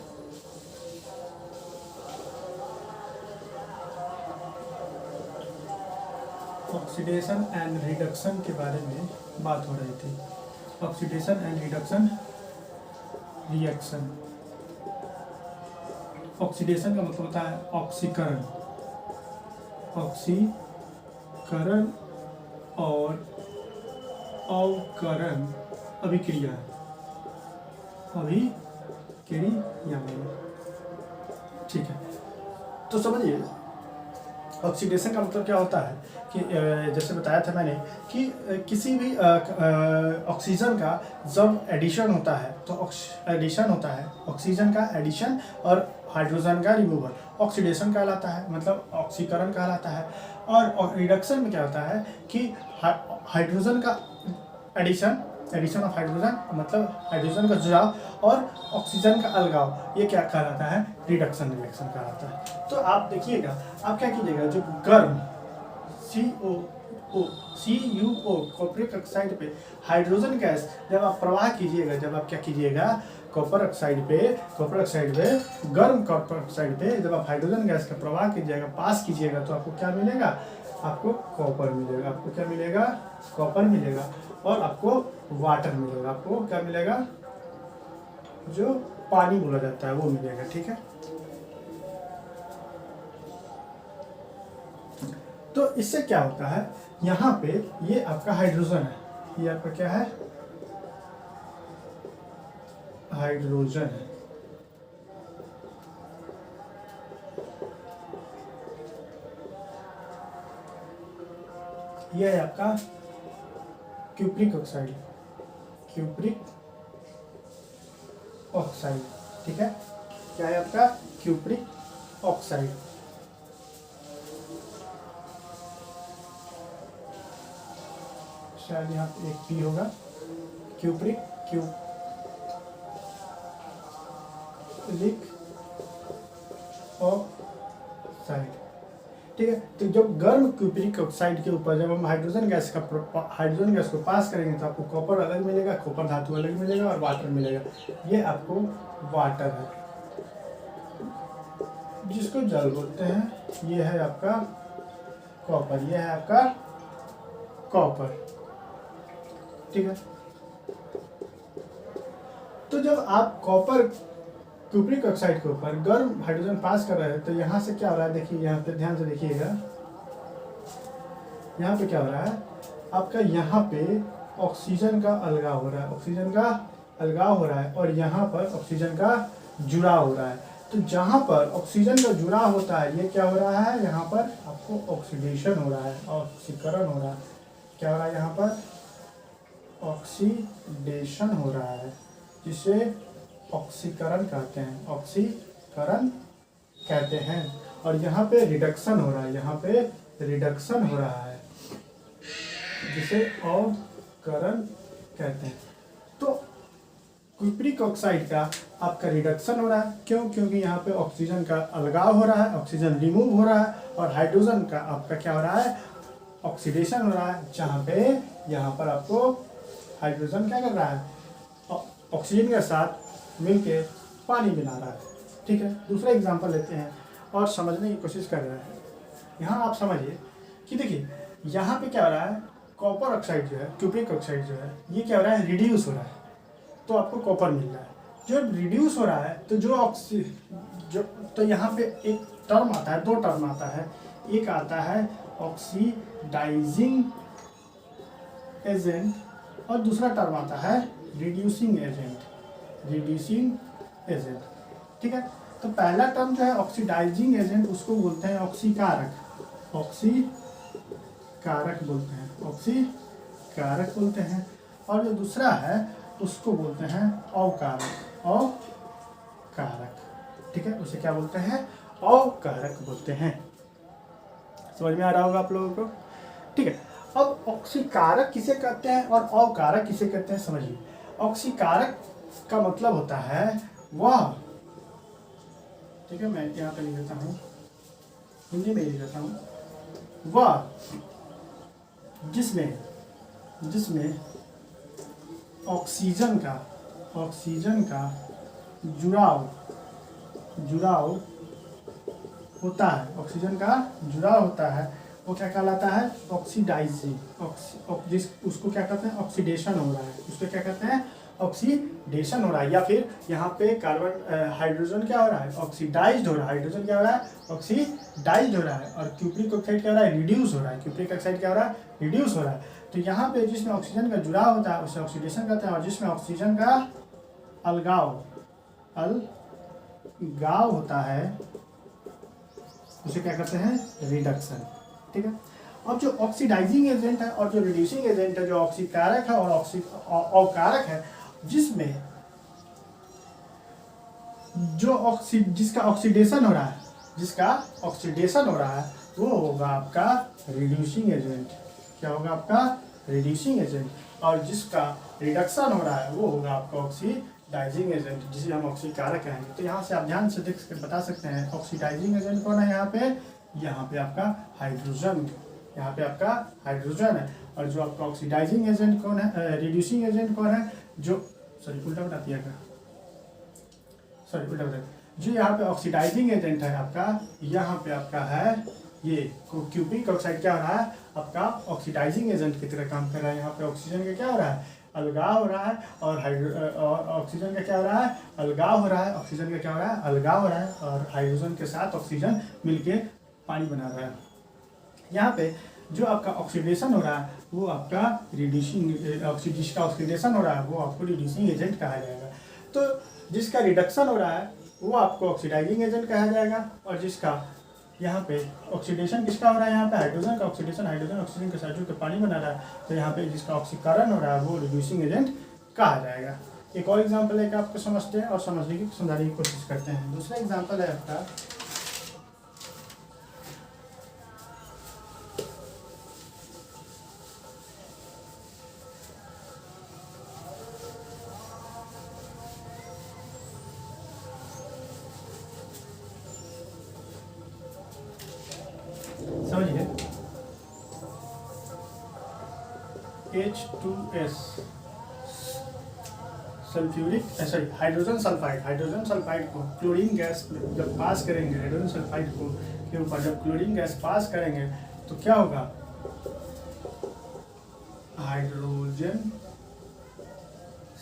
Speaker 1: ऑक्सीडेशन एंड रिडक्शन के बारे में बात हो रही थी, oxidation and reduction reaction. Oxidation का मतलब होता है ऑक्सीकरण और अवकरण अभिक्रिया ठीक है। तो समझिए ऑक्सीडेशन का मतलब क्या होता है कि जैसे बताया था मैंने कि किसी भी ऑक्सीजन का जब एडिशन होता है तो एडिशन होता है, ऑक्सीजन का एडिशन और हाइड्रोजन का रिमूवल ऑक्सीडेशन कहलाता है, मतलब ऑक्सीकरण कहलाता है। और रिडक्शन में क्या होता है कि हाइड्रोजन का एडिशन ऑफ हाइड्रोजन, मतलब हाइड्रोजन का जुड़ाव और ऑक्सीजन का अलगाव, ये क्या कहलाता है, रिडक्शन रिएक्शन कहलाता है। तो आप देखिएगा, आप क्या कीजिएगा, जो गर्म CuO कॉपरिक ऑक्साइड पे हाइड्रोजन गैस जब आप प्रवाह कीजिएगा, जब आप क्या कीजिएगा, कॉपर ऑक्साइड पे गर्म कॉपर ऑक्साइड पे जब आप हाइड्रोजन गैस का प्रवाह कीजिएगा, पास कीजिएगा, तो आपको क्या मिलेगा, आपको कॉपर मिलेगा। आपको क्या मिलेगा, कॉपर मिलेगा और आपको वाटर मिलेगा। आपको क्या मिलेगा, जो पानी बोला जाता है वो मिलेगा। ठीक है, तो इससे क्या होता है, यहाँ पे ये आपका हाइड्रोजन है, ये आपका क्या है, हाइड्रोजन है। ये है आपका क्यूप्रिक ऑक्साइड, ठीक है, क्या है आपका क्यूप्रिक ऑक्साइड। शायद यहाँ पे एक पी होगा, क्यूप्रिक ऑक्साइड। ठीक है, तो जब गर्म क्यूप्रिक ऑक्साइड के ऊपर जब हम हाइड्रोजन गैस को पास करेंगे तो आपको कॉपर अलग मिलेगा, कॉपर धातु अलग मिलेगा और वाटर मिलेगा। ये आपको वाटर है, जिसको जल बोलते हैं। ये है आपका कॉपर, ये है आपका कॉपर। ठीक है, तो जब आप कॉपर क्यूप्रिक ऑक्साइड के ऊपर गर्म हाइड्रोजन पास कर रहे हैं तो यहाँ से क्या हो रहा है, देखिए यहाँ पे ध्यान से देखिएगा, यहाँ पे क्या हो रहा है, आपका यहाँ पे ऑक्सीजन का अलगाव हो रहा है, ऑक्सीजन का अलगाव हो रहा है और यहाँ पर ऑक्सीजन का जुड़ाव हो रहा है। तो जहाँ पर ऑक्सीजन का जुड़ाव होता है, ये क्या हो रहा है, यहाँ पर आपको ऑक्सीडेशन हो रहा है, ऑक्सीकरण हो रहा है। क्या हो रहा है, यहाँ पर ऑक्सीडेशन हो रहा है, जिसे ऑक्सीकरण कहते हैं, ऑक्सीकरण कहते हैं। और यहाँ पे रिडक्शन हो रहा है, यहाँ पे रिडक्शन हो रहा है, जिसे अवकरण कहते हैं। तो क्यूप्रिक ऑक्साइड का आपका रिडक्शन हो रहा है, क्यों, क्योंकि यहाँ पे ऑक्सीजन का अलगाव हो रहा है, ऑक्सीजन रिमूव हो रहा है, और हाइड्रोजन का आपका क्या हो रहा है, ऑक्सीडेशन हो रहा है, जहाँ पे यहाँ पर आपको हाइड्रोजन क्या कर रहा है, ऑक्सीजन के साथ मिलके पानी बना रहा है। ठीक है, दूसरा एग्जांपल लेते हैं और समझने की कोशिश कर रहे हैं। यहाँ आप समझिए कि देखिए यहाँ पे क्या हो रहा है, कॉपर ऑक्साइड जो है, क्यूप्रिक ऑक्साइड जो है, ये क्या हो रहा है, रिड्यूस हो रहा है, तो आपको कॉपर मिल रहा है। जो रिड्यूस हो रहा है तो तो यहाँ पे एक टर्म आता है, दो टर्म आता है, एक आता है ऑक्सीडाइजिंग एजेंट और दूसरा टर्म आता है रिड्यूसिंग एजेंट। ठीक है, तो पहला टर्म जो है ऑक्सीडाइजिंग एजेंट, उसको बोलते हैं ऑक्सीकारक बोलते हैं। और जो दूसरा है उसको बोलते हैं अवकारक। ठीक है, उसे क्या बोलते हैं, अवकारक बोलते हैं। समझ में आ रहा होगा आप लोगों को। ठीक है, अब ऑक्सीकारक किसे कहते हैं और अवकारक किसे कहते हैं, समझिए। ऑक्सीकारक का मतलब होता है वह, ठीक है, मैं यहाँ पे लिख देता हूँ, हिंदी में लिख देता हूँ, वह जिसमें ऑक्सीजन का जुड़ाव होता है, ऑक्सीजन का जुड़ाव होता है, वो क्या कहलाता है, ऑक्सीडाइजिंग। उसको क्या कहते हैं, ऑक्सीडेशन हो रहा है, उसको क्या कहते हैं, ऑक्सीडेशन हो रहा है। या फिर यहाँ पे कार्बन हाइड्रोजन क्या हो रहा है, ऑक्सीडाइज्ड हो रहा है, हाइड्रोजन क्या हो रहा है, ऑक्सीडाइज्ड हो रहा है, और क्यूप्रिक ऑक्साइड क्या हो रहा है, रिड्यूस हो रहा है, क्यूप्रिक ऑक्साइड क्या हो रहा है, रिड्यूस हो रहा है। तो यहाँ पे जिसमें ऑक्सीजन का जुड़ाव होता है उसे ऑक्सीडेशन कहते हैं, और जिसमें ऑक्सीजन का अलगाव होता है उसे क्या कहते हैं, रिडक्शन। ठीक है, अब जो ऑक्सीडाइजिंग एजेंट है और जो रिड्यूसिंग एजेंट है, जो ऑक्सीकारक है और अवकारक है, जिसमें जो जिसका ऑक्सीडेशन हो रहा है, वो होगा आपका रिड्यूसिंग एजेंट। क्या होगा आपका? Reducing agent. और जिसका रिडक्शन हो रहा है वो होगा आपका ऑक्सीडाइजिंग एजेंट, जिसे हम ऑक्सीकारक कहेंगे। तो यहाँ से आप ध्यान से बता सकते हैं ऑक्सीडाइजिंग एजेंट कौन है यहाँ पे आपका हाइड्रोजन, यहाँ पे आपका हाइड्रोजन है। और जो आपका ऑक्सीडाइजिंग एजेंट कौन है, रिड्यूसिंग एजेंट कौन है, जो उल्टा बता दिया, जो यहाँ पे ऑक्सीडाइजिंग एजेंट है आपका, यहाँ पे आपका है ये क्यूप्रिक ऑक्साइड। क्या हो रहा है आपका? ऑक्सीडाइजिंग एजेंट की तरह काम कर रहा है। यहाँ पे ऑक्सीजन का क्या हो रहा है? अलगाव हो रहा है। और ऑक्सीजन का क्या हो रहा है? अलगाव हो रहा है। ऑक्सीजन का क्या हो रहा है? अलगाव हो रहा है। और हाइड्रोजन के साथ ऑक्सीजन मिलके पानी बना रहा है। यहाँ पे जो आपका ऑक्सीडेशन हो रहा है वो आपका रिड्यूसिंग, जिसका ऑक्सीडेशन हो रहा है वो आपको रिड्यूसिंग एजेंट कहा जाएगा। तो जिसका रिडक्शन हो रहा है वो आपको ऑक्सीडाइजिंग एजेंट कहा जाएगा। और जिसका यहाँ पे ऑक्सीडेशन किसका हो रहा है? यहाँ पे हाइड्रोजन का ऑक्सीडेशन, हाइड्रोजन ऑक्सीजन के साथ जो पानी बना रहा है, तो यहाँ पे जिसका ऑक्सीकरण हो रहा है वो रिड्यूसिंग एजेंट कहा जाएगा। एक और एग्जांपल है कि आपको समझते हैं और समझने की कोशिश करते हैं। दूसरा एग्जांपल है आपका समझिए H2S हाइड्रोजन सल्फाइड को क्लोरीन गैस जब पास करेंगे, हाइड्रोजन सल्फाइड को के ऊपर जब क्लोरीन गैस पास करेंगे तो क्या होगा? हाइड्रोजन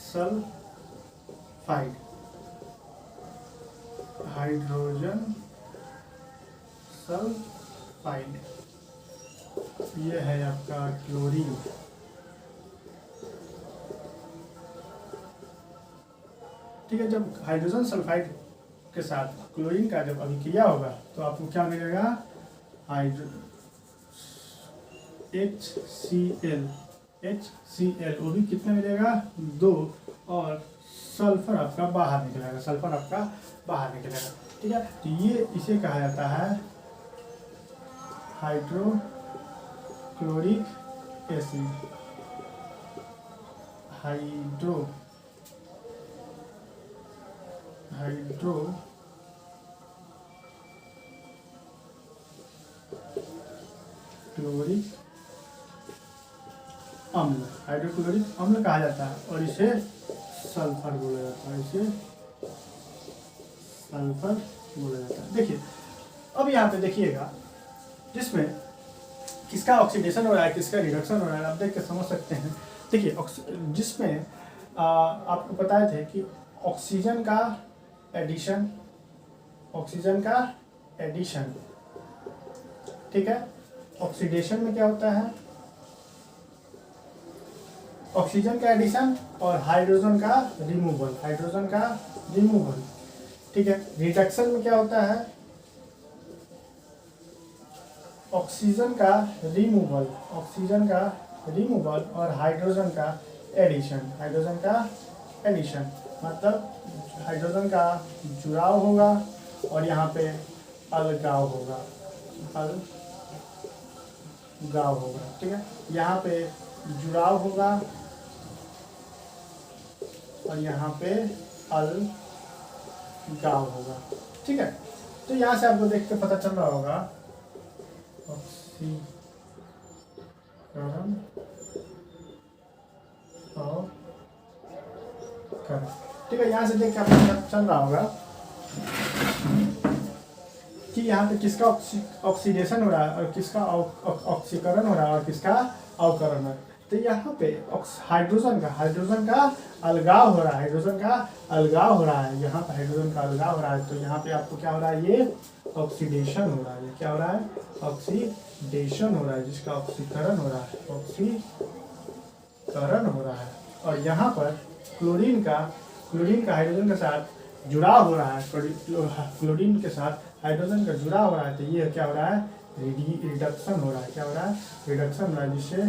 Speaker 1: सल्फाइड, ये है आपका क्लोरीन। ठीक है, जब हाइड्रोजन सल्फाइड के साथ क्लोरीन का जब अभिक्रिया होगा तो आपको क्या मिलेगा? HCl, वो भी कितना मिलेगा? 2। और सल्फर आपका बाहर निकलेगा। ठीक है, तो ये इसे कहा जाता है हाइड्रोक्लोरिक एसिड। हाइड्रोक्लोरिक अम्ल कहा जाता है। और इसे सल्फर बोला जाता है, देखिए अब यहाँ पे देखिएगा, जिसमें किसका ऑक्सीडेशन हो रहा है, किसका रिडक्शन हो रहा है, आप देख के समझ सकते हैं। देखिए जिसमें आपको बताए थे कि ऑक्सीजन का एडिशन, ठीक है, ऑक्सीडेशन में क्या होता है? ऑक्सीजन का एडिशन और हाइड्रोजन का रिमूवल, ठीक है। रिडक्शन में क्या होता है? ऑक्सीजन का रिमूवल और हाइड्रोजन का एडिशन, मतलब हाइड्रोजन का जुड़ाव होगा और यहाँ पे अलगाव होगा, ठीक है। यहाँ पे जुड़ाव होगा और यहाँ पे अलगाव होगा, ठीक है। तो यहाँ से आपको देख के पता चल रहा होगा ऑक्सीकरण और करण, ठीक है। यहाँ से देख के आपको पता चल रहा होगा कि यहाँ पे किसका ऑक्सीडेशन हो रहा है और किसका ऑक्सीकरण हो रहा है और किसका अवकरण है। तो यहाँ पे हाइड्रोजन का अलगाव हो रहा है, यहाँ पे हाइड्रोजन का अलगाव हो रहा है। तो यहाँ पे आपको क्या हो रहा है? ये ऑक्सीडेशन हो रहा है। क्या हो रहा है? ऑक्सीडेशन हो रहा है, जिसका ऑक्सीकरण हो रहा है। और यहाँ पर क्लोरीन का हाइड्रोजन के साथ जुड़ाव हो रहा है, क्लोरीन के साथ हाइड्रोजन का जुड़ाव हो रहा है। तो ये क्या हो रहा है? रिडक्शन हो रहा है। क्या हो रहा है? रिडक्शन हो रहा है, जिसे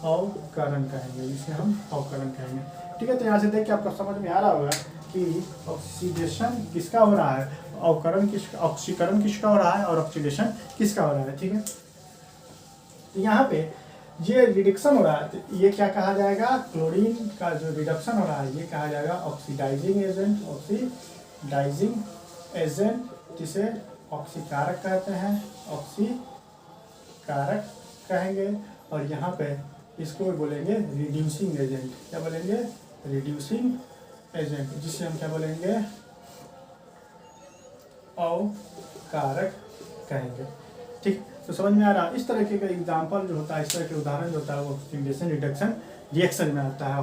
Speaker 1: अवकरण कहेंगे, जिसे हम अवकरण कहेंगे। ठीक है, तो यहाँ से देख के आपको समझ में आ रहा होगा कि ऑक्सीडेशन किसका हो रहा है, अवकरण किसका, ऑक्सीकरण किसका हो रहा है और ऑक्सीडेशन किसका हो रहा है। ठीक है, तो यहाँ पे ये रिडक्शन हो रहा है, तो ये क्या कहा जाएगा? क्लोरीन का जो रिडक्शन हो रहा है ये कहा जाएगा ऑक्सीडाइजिंग एजेंट। ऑक्सीडाइजिंग एजेंट जिसे ऑक्सीकारक कहते हैं, ऑक्सीकारक कहेंगे। और यहाँ पे इसको बोलेंगे रिड्यूसिंग एजेंट। क्या बोलेंगे? रिड्यूसिंग एजेंट, जिसे हम क्या बोलेंगे? अवकारक कहेंगे। ठीक, तो समझ में आ रहा है? इस तरह के एग्जाम्पल जो होता है, इस तरह के उदाहरण जो होता है वो ऑक्सीडेशन रिडक्शन रिएक्शन में आता है,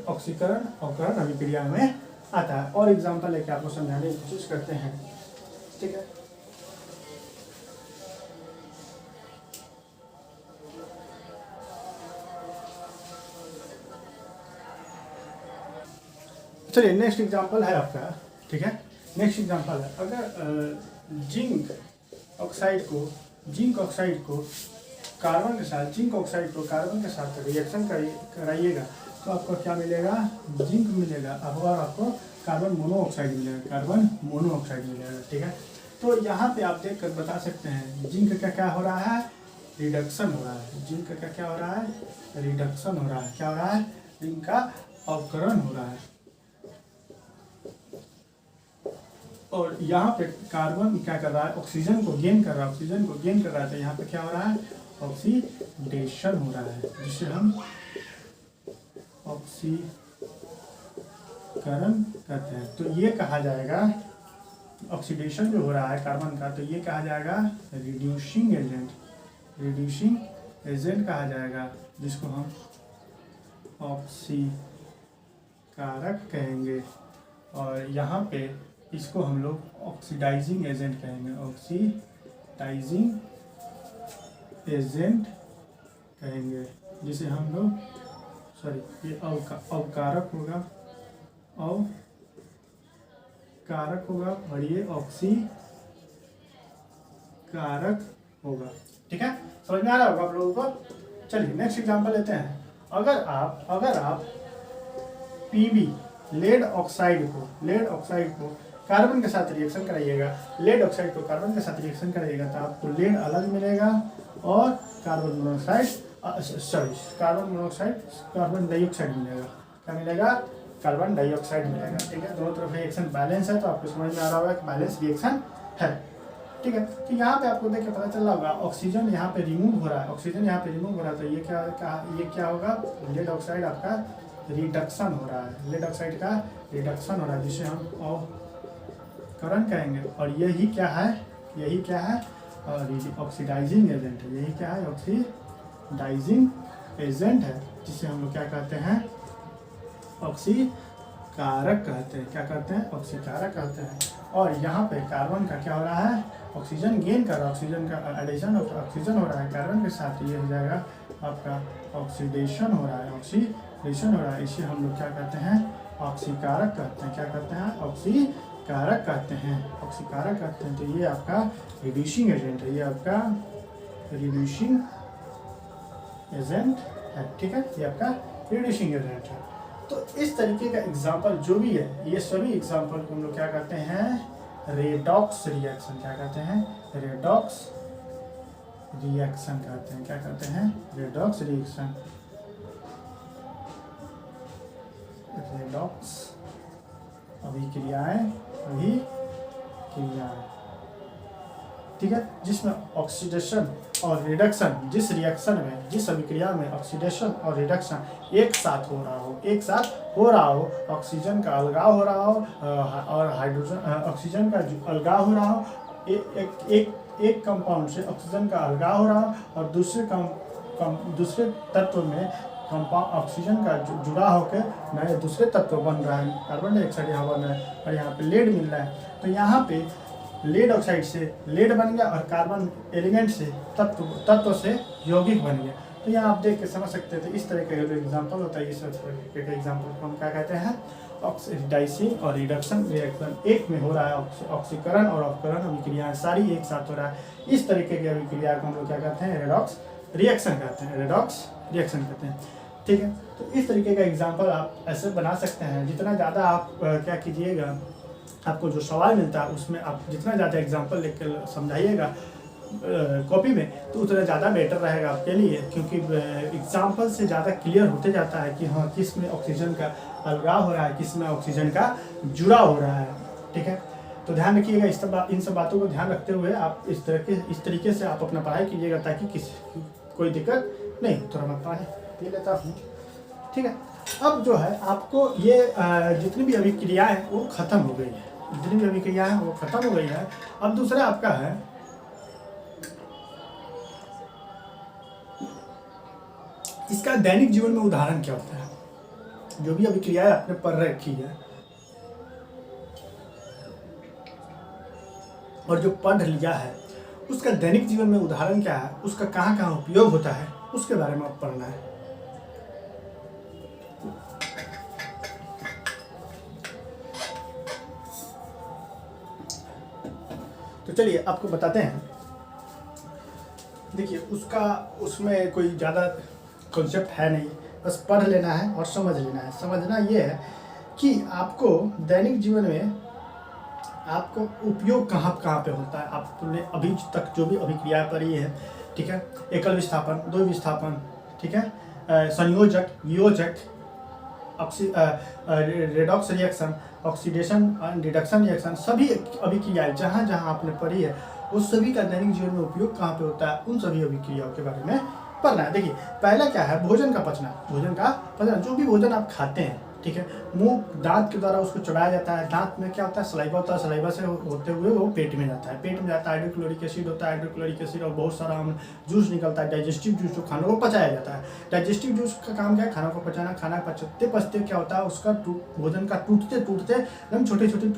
Speaker 1: ऑक्सीकरण अवकरण अभिक्रिया में आता है। और एग्जाम्पल लेके आपको समझाने की कोशिश करते हैं। ठीक है, चलिए नेक्स्ट एग्जाम्पल है आपका। ठीक है, नेक्स्ट एग्जाम्पल है, अगर जिंक ऑक्साइड को कार्बन के साथ, जिंक ऑक्साइड को कार्बन के साथ रिएक्शन कराइएगा तो आपको क्या मिलेगा? जिंक मिलेगा। अब और आपको कार्बन मोनोऑक्साइड मिलेगा, कार्बन मोनोऑक्साइड मिलेगा। ठीक है, तो यहाँ पे आप देख कर बता सकते हैं जिंक का क्या हो रहा है? रिडक्शन हो रहा है। जिंक का क्या हो रहा है? रिडक्शन हो रहा है। क्या हो रहा है? जिंक का अवकरण हो रहा है। और यहाँ पे कार्बन क्या कर रहा है? ऑक्सीजन को गेन कर रहा है, ऑक्सीजन को गेन कर रहा है। तो यहाँ पे क्या हो रहा है? ऑक्सीडेशन हो रहा है, जिसे हम ऑक्सीकरण कहते हैं। तो ये कहा जाएगा, ऑक्सीडेशन जो हो रहा है कार्बन का, तो ये कहा जाएगा रिड्यूसिंग एजेंट। रिड्यूसिंग एजेंट कहा जाएगा, जिसको हम ऑक्सीकारक कहेंगे। और यहाँ पे इसको हम लोग ऑक्सीडाइजिंग एजेंट कहेंगे, ऑक्सीडाइजिंग एजेंट कहेंगे, जिसे हम लोग ये अवकारक होगा, अवकारक होगा और ये ऑक्सीकारक होगा। ठीक है, समझ में आ रहा होगा आप लोगों को। चलिए नेक्स्ट एग्जांपल लेते हैं। अगर आप पीबी लेड ऑक्साइड को कार्बन के साथ रिएक्शन कराइएगा, लेड ऑक्साइड को कार्बन के साथ रिएक्शन कराइएगा तो आपको लेड अलग मिलेगा और कार्बन डाइऑक्साइड मिलेगा। क्या मिलेगा? कार्बन डाइऑक्साइड मिलेगा। ठीक है, दोनों तरफ रिएक्शन बैलेंस है, तो आपको समझ में आ रहा होगा कि बैलेंस रिएक्शन है। ठीक है, तो यहाँ पे आपको देख के पता चल रहा होगा ऑक्सीजन यहाँ पे रिमूव हो रहा है, तो ये क्या होगा? लेड ऑक्साइड आपका रिडक्शन हो रहा है, लेड ऑक्साइड का रिडक्शन हो रहा है, जिसे हम अवकरण कहेंगे। और यही क्या है? और ऑक्सीडाइजिंग एजेंट है। यही क्या है? ऑक्सीडाइजिंग एजेंट है, जिसे हम लोग क्या कहते हैं? ऑक्सीकारक कहते हैं। क्या कहते हैं? ऑक्सीकारक कहते हैं। और यहाँ पे कार्बन का क्या हो रहा है? ऑक्सीजन गेन कर रहा है, ऑक्सीजन का एडिशन ऑक्सीजन हो रहा है कार्बन के साथ, ये हो जाएगा आपका ऑक्सीडेशन हो रहा है, इसे हम लोग क्या कहते हैं? ऑक्सीकारक कहते हैं। क्या कहते हैं? ऑक्सीकारक कहते हैं। तो ये आपका रिड्यूसिंग एजेंट है, ये आपका रिड्यूसिंग एजेंट है। ठीक है, ये आपका रिड्यूसिंग एजेंट है। तो इस तरीके का एग्जाम्पल जो भी है, ये सभी एग्जाम्पल को हम लोग क्या कहते हैं? Redox reaction. क्या कहते हैं? रेडॉक्स रिएक्शन कहते हैं। क्या कहते हैं? Redox reaction. रेडॉक्स अभिक्रियाएं। ठीक है, जिसमें ऑक्सीडेशन और रिडक्शन, जिस अभिक्रिया में ऑक्सीडेशन और रिडक्शन एक साथ हो रहा हो, ऑक्सीजन का अलगाव हो रहा हो और हाइड्रोजन ऑक्सीजन का अलगाव हो रहा हो, एक कंपाउंड से ऑक्सीजन का अलगाव हो रहा हो और दूसरे तत्व में ऑक्सीजन का जुड़ा होकर नए दूसरे तत्व बन रहा है, कार्बन डाइऑक्साइड यहाँ बन रहा है और यहाँ पे लेड मिल रहा है। तो यहाँ पे लेड ऑक्साइड से लेड बन गया और कार्बन एलिमेंट से तत्व से यौगिक बन गया। तो यहाँ आप देख के समझ सकते थे, इस तरह का जो एग्जाम्पल होता है, इस तरह के एग्जाम्पल को हम क्या कहते हैं? ऑक्सीडाइजिंग और रिडक्शन रिएक्शन एक में हो रहा है, ऑक्सीकरण और अपकरण अभिक्रियाएं सारी एक साथ हो रहा है। इस तरीके की अभिक्रिया को हम लोग क्या कहते हैं, रेडॉक्स रिएक्शन कहते हैं, रेडॉक्स रिएक्शन कहते हैं। ठीक है, तो इस तरीके का एग्जाम्पल आप ऐसे बना सकते हैं। जितना ज़्यादा आप क्या कीजिएगा, आपको जो सवाल मिलता है उसमें आप जितना ज़्यादा एग्जाम्पल लिख कर समझाइएगा कॉपी में, तो उतना ज़्यादा बेटर रहेगा आपके लिए, क्योंकि एग्जाम्पल से ज़्यादा क्लियर होते जाता है कि हाँ किस में ऑक्सीजन का अलगाव हो रहा है, किस में ऑक्सीजन का जुड़ाव हो रहा है। ठीक है, तो ध्यान रखिएगा इन सब बातों को ध्यान रखते हुए आप इस तरीके से आप अपना पढ़ाई कीजिएगा, ताकि कोई दिक्कत नहीं। थोड़ा मैं पानी पी लेता हूँ। ठीक है, अब जो है आपको ये जितनी भी अभिक्रियाएं हैं वो ख़त्म हो गई है, जितनी भी अभिक्रियाएं हैं वो ख़त्म हो गई है। अब दूसरा आपका है इसका दैनिक जीवन में उदाहरण क्या होता है। जो भी अभिक्रियाएं आपने पढ़ रखी है और जो पढ़ लिया है, उसका दैनिक जीवन में उदाहरण क्या है, उसका कहाँ कहाँ उपयोग होता है, उसके बारे में आप पढ़ना है। तो चलिए आपको बताते हैं। देखिए उसमें कोई ज़्यादा कॉन्सेप्ट है नहीं, बस पढ़ लेना है और समझ लेना है। समझना ये है कि आपको दैनिक जीवन में आपको उपयोग कहाँ कहाँ पे होता है। आपने अभी तक जो भी अभिक्रिया पढ़ी है, ठीक है, एकल विस्थापन, दो विस्थापन, ठीक है, संयोजक, वियोजक, redox reaction, oxidation and reduction reaction, सभी अभिक्रियाएं जहाँ जहाँ आपने पढ़ी है वो सभी का दैनिक जीवन में उपयोग कहाँ पे होता है, उन सभी अभिक्रियाओं के बारे में पढ़ना है। देखिए पहला क्या है, भोजन का पचना। जो भी भोजन आप खाते हैं, ठीक है, मुंह दांत के द्वारा उसको चबाया जाता है। दांत में क्या होता है, सलाइवा होता है, सलाइवा से होते हुए वो पेट में जाता है। पेट में जाता है, हाइड्रोक्लोरिक एसिड होता है, हाइड्रोक्लोरिक एसिड और बहुत सारा जूस निकलता है, डाइजेस्टिव जूस, जो खानों को पचाया जाता है। डाइजेस्टिव जूस का काम क्या है, खाना को पचाना। खाना पचते पचते क्या होता है, उसका भोजन का टूटते टूटते एकदम छोटे छोटे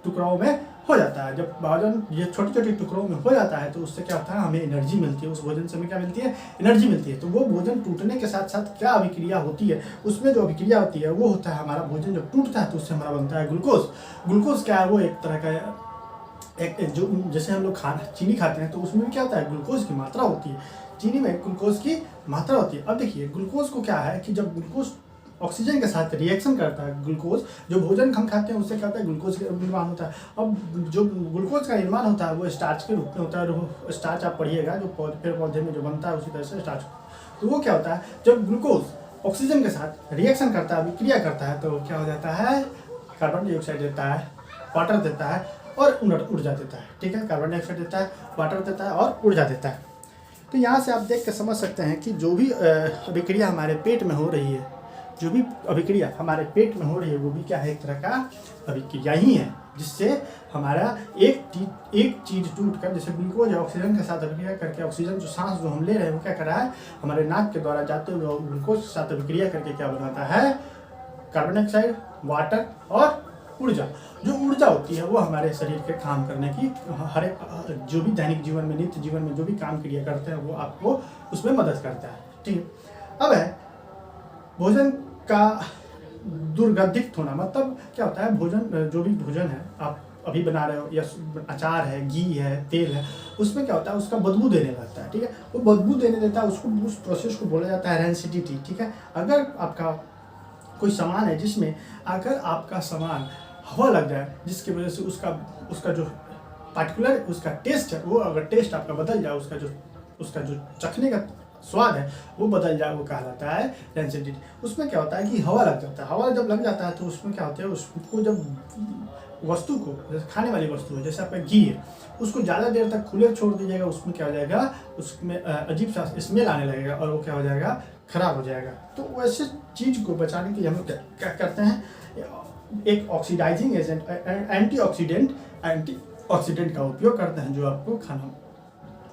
Speaker 1: टुकड़ों में हो जाता है। जब भोजन ये छोटे छोटे टुकड़ों में हो जाता है तो उससे क्या होता है, हमें एनर्जी मिलती है। उस भोजन से हमें क्या मिलती है, एनर्जी मिलती है। तो वो भोजन टूटने के साथ साथ क्या अभिक्रिया होती है, उसमें जो अभिक्रिया होती है वो होता है, हमारा भोजन जब टूटता है तो उससे हमारा बनता है ग्लूकोज। ग्लूकोज क्या है, वो एक तरह का एक जो जैसे हम लोग चीनी खाते हैं तो उसमें भी क्या होता है, ग्लूकोज की मात्रा होती है। चीनी में ग्लूकोज की मात्रा होती है। अब देखिए ग्लूकोज को क्या है कि जब ग्लूकोज ऑक्सीजन के साथ रिएक्शन करता है, ग्लूकोज जो भोजन हम खाते हैं उससे क्या होता है, ग्लूकोज का निर्माण होता है। अब जो ग्लूकोज का निर्माण होता है वो स्टार्च के रूप में होता है। स्टार्च आप पढ़िएगा, जो पेड़ पौधे में जो बनता है उसी तरह से स्टार्च। तो वो क्या होता है, जब ग्लूकोज ऑक्सीजन के साथ रिएक्शन करता है, अभिक्रिया करता है, तो क्या हो जाता है, कार्बन डाइऑक्साइड देता है, वाटर देता है और ऊर्जा देता है। ठीक है, कार्बन डाइऑक्साइड देता है, वाटर देता है और ऊर्जा देता है। तो यहाँ से आप देख कर समझ सकते हैं कि जो भी अभिक्रिया हमारे पेट में हो रही है, जो भी अभिक्रिया हमारे पेट में हो रही है वो भी क्या है, एक तरह का अभिक्रिया ही है, जिससे हमारा एक चीज़ टूट कर, जैसे ग्लूकोज ऑक्सीजन के साथ अभिक्रिया करके ऑक्सीजन जो सांस जो हम ले रहे हैं वो क्या कर रहा है, हमारे नाक के द्वारा जाते हुए ग्लूकोज के साथ अभिक्रिया करके क्या बनाता है, कार्बन डाइऑक्साइड, वाटर और ऊर्जा। जो ऊर्जा होती है वो हमारे शरीर के काम करने की, हर एक जो भी दैनिक जीवन में, नित्य जीवन में जो भी काम क्रिया करते हैं वो आपको उसमें मदद करता है। ठीक है, अब है भोजन का दुर्गंधित होना। मतलब क्या होता है, भोजन जो भी भोजन है आप अभी बना रहे हो, या अचार है, घी है, तेल है, उसमें क्या होता है, उसका बदबू देने लगता है। ठीक है, वो बदबू देने देता है, उसको उस प्रोसेस को बोला जाता है रेंसिडिटी। ठीक है, अगर आपका कोई सामान है जिसमें अगर आपका सामान हवा लग जाए, जिसकी वजह से उसका जो पार्टिकुलर उसका टेस्ट है, वो अगर टेस्ट आपका बदल जाए, उसका जो चखने का स्वाद है वो बदल जाए, वो कहलाता है रेंसिडिटी। उसमें क्या होता है कि हवा लग जाता है। हवा जब लग जाता है तो उसमें क्या होता है, उसको जब वस्तु को, जैसे खाने वाली वस्तु है, जैसे आपका घी है, उसको ज़्यादा देर तक खुले छोड़ दीजिएगा, उसमें क्या हो जाएगा, उसमें अजीब सा स्मेल आने लगेगा और वो क्या हो जाएगा, खराब हो जाएगा। तो वैसे चीज़ को बचाने के लिए हम लोग क्या करते हैं, एक ऑक्सीडाइजिंग एजेंट, एंटीऑक्सीडेंट का उपयोग करते हैं, जो आपको खाना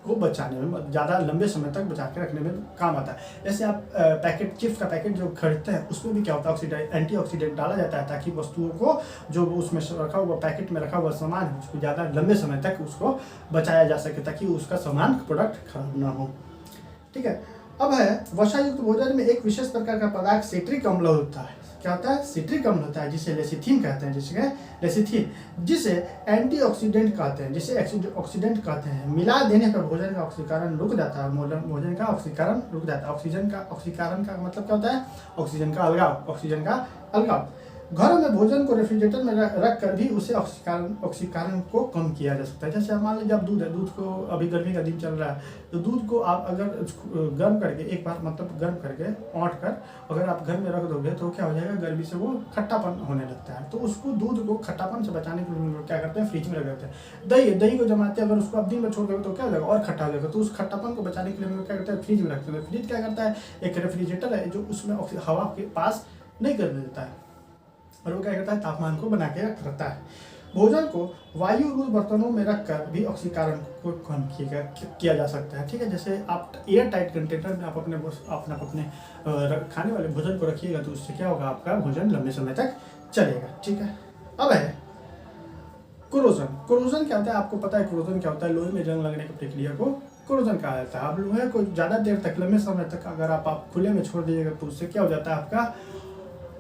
Speaker 1: को बचाने में, ज़्यादा लंबे समय तक बचा के रखने में काम आता है। जैसे आप पैकेट, चिप्स का पैकेट जो खरीदते हैं उसमें भी क्या होता है, एंटीऑक्सीडेंट डाला जाता है, ताकि वस्तुओं को, जो उसमें रखा हुआ पैकेट में रखा हुआ सामान है, उसको ज़्यादा लंबे समय तक उसको बचाया जा सके, ताकि उसका सामान, प्रोडक्ट खराब ना हो। ठीक है, अब है वसा युक्त भोजन में एक विशेष प्रकार का पदार्थ सिट्रिक अम्ल होता है। क्या होता है, सिट्रिक अम्ल होता है जिसे लेसिथिन कहते हैं, जिसे लेसिथिन, जिसे एंटीऑक्सीडेंट कहते हैं, जिसे ऑक्सीडेंट कहते हैं। मिला देने पर भोजन का ऑक्सीकरण रुक जाता है, भोजन का ऑक्सीकरण रुक जाता है। ऑक्सीकरण का मतलब क्या होता है, ऑक्सीजन का अलगाव। घरों में भोजन को रेफ्रिजरेटर में रख कर भी उसे ऑक्सीकरण को कम किया जा सकता है। जैसे मान लीजिए आप दूध को, अभी गर्मी का दिन चल रहा है, तो दूध को आप अगर गर्म करके एक बार मतलब गर्म करके औंट कर अगर आप घर में रख दोगे तो क्या हो जाएगा, गर्मी से वो खट्टापन होने लगता है। तो उसको दूध को खट्टापन से बचाने के लिए क्या करते हैं, फ्रिज में रख देते हैं। दही को जमाते हैं, अगर उसको आप दिन में छोड़ दोगे तो क्या हो जाएगा, और खट्टा हो जाएगा। तो उस खट्टापन को बचाने के लिए हम क्या करते हैं, फ्रिज में रखते हैं। फ्रिज क्या करता है, एक रेफ्रिजरेटर है जो उसमें हवा के पास नहीं कर देता है, और वो क्या करता है, तापमान को बना के रखता है। भोजन को वायुरूध बर्तनों में रखकर भी ऑक्सीकरण को कम किया जा सकता है। ठीक है, जैसे आप एयर टाइट कंटेनर में आप अपने खाने वाले भोजन को रखिएगा तो उससे क्या होगा, आपका भोजन लंबे समय तक चलेगा। ठीक है, अब है कोरोजन क्या होता है, आपको पता है कोरोजन क्या होता है, लोहे में जंग लगने की प्रक्रिया को कोरोजन कहा जाता है। अब लोहे को ज़्यादा देर तक, लंबे समय तक अगर आप खुले में छोड़ दीजिएगा तो उससे क्या हो जाता है, आपका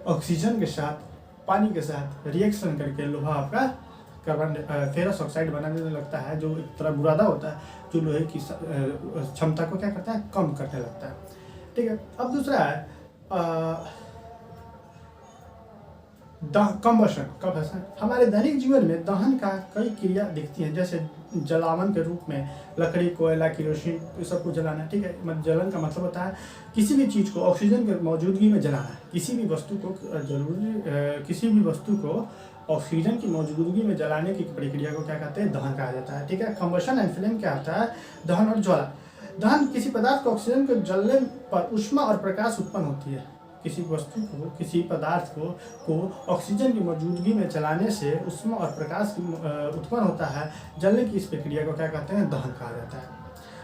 Speaker 1: ऑक्सीजन के साथ पानी के साथ रिएक्शन करके लोहा आपका कार्बन फेरस ऑक्साइड बनाने लगता है, जो एक तरह बुरादा होता है, जो लोहे की क्षमता को क्या करता है, कम करने लगता है। ठीक है, अब दूसरा है कंबशन। हमारे दैनिक जीवन में दहन का कई क्रिया दिखती हैं, जैसे जलावन के रूप में लकड़ी, कोयला, केरोसिन, ये सब को जलाना। ठीक है, जलन का मतलब होता है किसी भी चीज़ को ऑक्सीजन की मौजूदगी में जलाना। किसी भी वस्तु को ऑक्सीजन की मौजूदगी में जलाने की प्रक्रिया को क्या कहते हैं, दहन कहा जाता है। ठीक है, कंबशन एंड फ्लेम क्या होता है, दहन और ज्वाला। दहन किसी पदार्थ को ऑक्सीजन को जलने पर ऊष्मा और प्रकाश उत्पन्न होती है। किसी वस्तु को, किसी पदार्थ को ऑक्सीजन की मौजूदगी में जलाने से ऊष्मा और प्रकाश उत्पन्न होता है। जलने की इस प्रक्रिया को क्या कहते हैं, दहन कहा जाता है।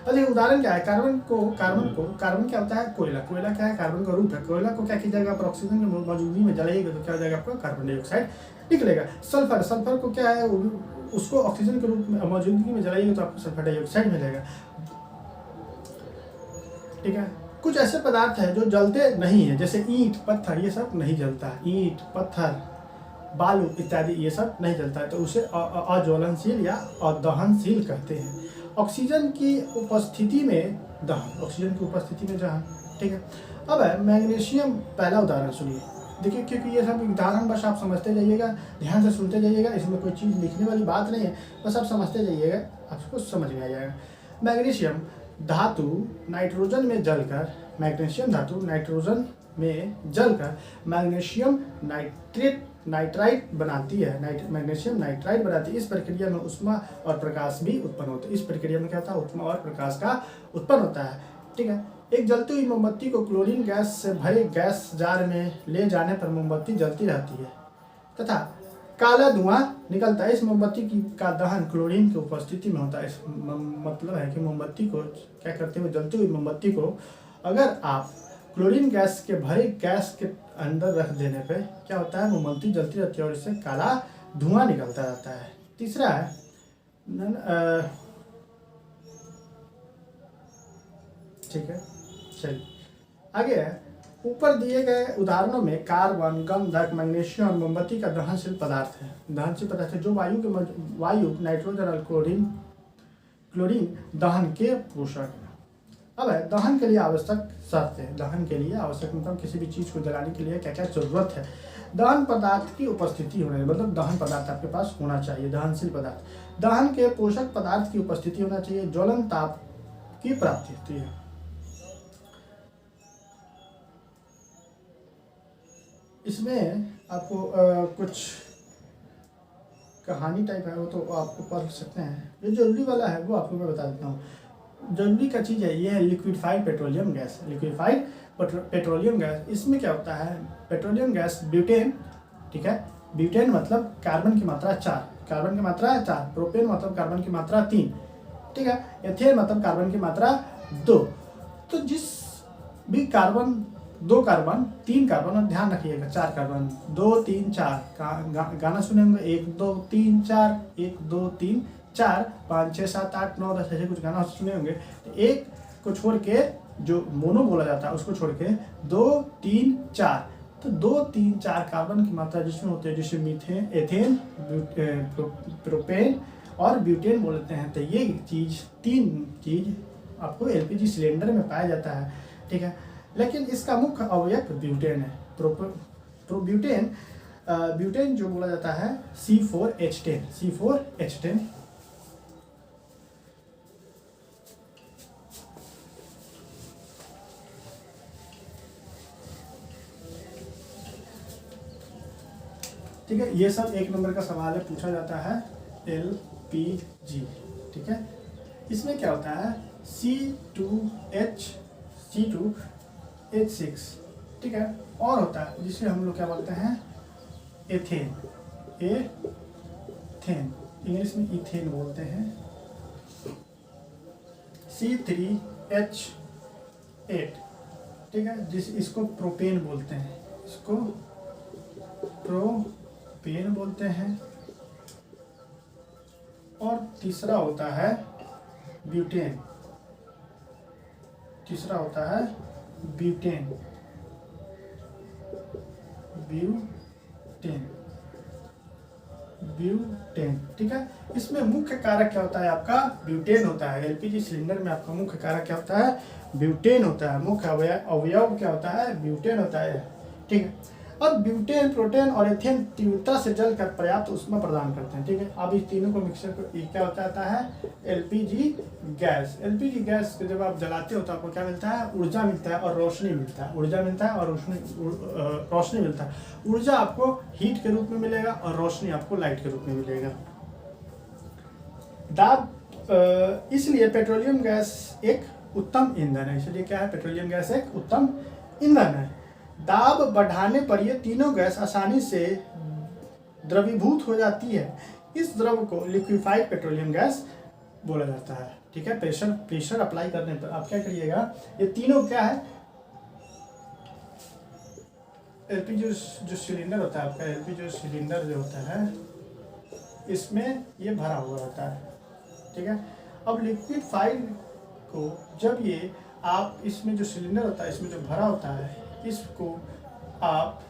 Speaker 1: अरे उदाहरण क्या है, कार्बन क्या होता है, कोयला क्या है, कार्बन का रूप है। कोयला को क्या किया जाएगा, आप ऑक्सीजन की मौजूदगी में जलाइएगा तो क्या हो जाएगा, आपका कार्बन डाइऑक्साइड निकलेगा। सल्फर को क्या है, उसको ऑक्सीजन के रूप में मौजूदगी में जलाइएगा तो आपको सल्फर डाइऑक्साइड मिलेगा। ठीक है, कुछ ऐसे पदार्थ हैं जो जलते नहीं है, जैसे ईंट, पत्थर, ये सब नहीं जलता है। ईंट, पत्थर, बालू इत्यादि ये सब नहीं जलता है, तो उसे अज्वलनशील या अदहनशील कहते हैं। ऑक्सीजन की उपस्थिति में दहन। ठीक है, अब है मैग्नीशियम। पहला उदाहरण सुनिए, देखिए, क्योंकि ये सब उदाहरण बस आप समझते जाइएगा, ध्यान से सुनते जाइएगा, इसमें कोई चीज़ लिखने वाली बात नहीं है, बस आप समझते जाइएगा, आपको समझ में आ जाएगा। मैग्नीशियम धातु नाइट्रोजन में जलकर, मैग्नीशियम नाइट्राइड बनाती है। मैग्नीशियम नाइट्राइड बनाती है। इस प्रक्रिया में ऊष्मा और प्रकाश भी उत्पन्न होता है। इस प्रक्रिया में क्या होता है, ऊष्मा और प्रकाश का उत्पन्न होता है। ठीक है, एक जलती हुई मोमबत्ती को क्लोरीन गैस से भरे गैस जार में ले जाने पर मोमबत्ती जलती रहती है तथा काला धुआं निकलता है। इस मोमबत्ती का दहन क्लोरीन की उपस्थिति में होता है। इस मतलब है कि मोमबत्ती को क्या करते हुए, जलती हुई मोमबत्ती को अगर आप क्लोरीन गैस के भरे गैस के अंदर रख देने पे क्या होता है, मोमबत्ती जलती रहती है और इससे काला धुआं निकलता रहता है। तीसरा है ठीक है, चलिए आगे है। ऊपर दिए गए उदाहरणों में कार्बन, गंधक, मैग्नीशियम और मोमबत्ती का दहनशील पदार्थ है जो वायु, नाइट्रोजन और क्लोरीन दहन के पोषक। अब है दहन के लिए आवश्यक शर्तें। दहन के लिए आवश्यक मतलब किसी भी चीज़ को जलाने के लिए क्या क्या जरूरत है। दहन पदार्थ की उपस्थिति होने, मतलब दहन पदार्थ आपके पास होना चाहिए, दहनशील पदार्थ। दहन के पोषक पदार्थ की उपस्थिति होना चाहिए। ज्वलन ताप की प्राप्ति होती है। इसमें आपको कुछ कहानी टाइप है, वो तो आपको पढ़ सकते हैं। जो जरूरी वाला है वो आपको मैं बता देता हूँ। जरूरी का चीज़ है, ये है लिक्विफाइड पेट्रोलियम गैस। इसमें क्या होता है, पेट्रोलियम गैस ब्यूटेन, ठीक है, ब्यूटेन मतलब कार्बन की मात्रा 4, प्रोपेन मतलब कार्बन की मात्रा 3, ठीक है, एथेन मतलब कार्बन की मात्रा 2। तो जिस भी कार्बन, 2 कार्बन, 3 कार्बन, और ध्यान रखिएगा 4 कार्बन, 2 3 4 गाना सुनेंगे, 1 2 3 4, 1 2 3 4 5 6 7 8 9 10 ऐसे कुछ गाना सुने होंगे। तो एक को छोड़ के जो मोनो बोला जाता है उसको छोड़ के 2 3 4 तो 2, 3, 4 कार्बन की मात्रा जिसमें होते हैं, जिसमें मीथेन, एथेन, प्रोपेन और ब्यूटेन बोलते हैं। तो ये तीन चीज़ आपको एलपीजी सिलेंडर में पाया जाता है, ठीक है। लेकिन इसका मुख्य अवयव ब्यूटेन है। ब्यूटेन जो बोला जाता है C4H10। ठीक है, ये सब 1 नंबर का सवाल है, पूछा जाता है एलपीजी, ठीक है। इसमें क्या होता है C2H6, ठीक है। और होता है जिसे हम लोग क्या बोलते हैं एथेन, इंग्लिश में इथेन बोलते हैं। C3H8, ठीक है, इसको प्रोपेन बोलते हैं, इसको प्रोपेन बोलते हैं। और तीसरा होता है ब्यूटेन, ब्यूटेन, ठीक है। इसमें मुख्य कारक क्या होता है आपका ब्यूटेन होता है। एलपीजी सिलेंडर में आपका मुख्य कारक क्या होता है ब्यूटेन होता है। मुख्य अवयव क्या होता है ब्यूटेन होता है, ठीक है। अब ब्यूटेन, प्रोटेन और एथेन तीव्रता से जलकर पर्याप्त ऊष्मा प्रदान करते हैं, ठीक है। अब इस तीनों को मिक्सर को क्या होता है एलपीजी गैस। एलपीजी गैस को जब आप जलाते हो तो आपको क्या मिलता है ऊर्जा मिलता है और रोशनी मिलता है। रोशनी मिलता है। ऊर्जा आपको हीट के रूप में मिलेगा और रोशनी आपको लाइट के रूप में मिलेगा। इसलिए पेट्रोलियम गैस एक उत्तम ईंधन है। इसलिए क्या है पेट्रोलियम गैस एक उत्तम ईंधन है। दाब बढ़ाने पर ये तीनों गैस आसानी से द्रवीभूत हो जाती है। इस द्रव को लिक्विफाइड पेट्रोलियम गैस बोला जाता है, ठीक है। प्रेशर अप्लाई करने पर आप क्या करिएगा, ये तीनों क्या है एलपीजी जो सिलेंडर होता है आपका, एलपीजी सिलेंडर जो होता है इसमें ये भरा हुआ होता है, ठीक है। अब लिक्विफाइड को जब ये आप इसमें जो सिलेंडर होता है इसमें जो भरा होता है इसको आप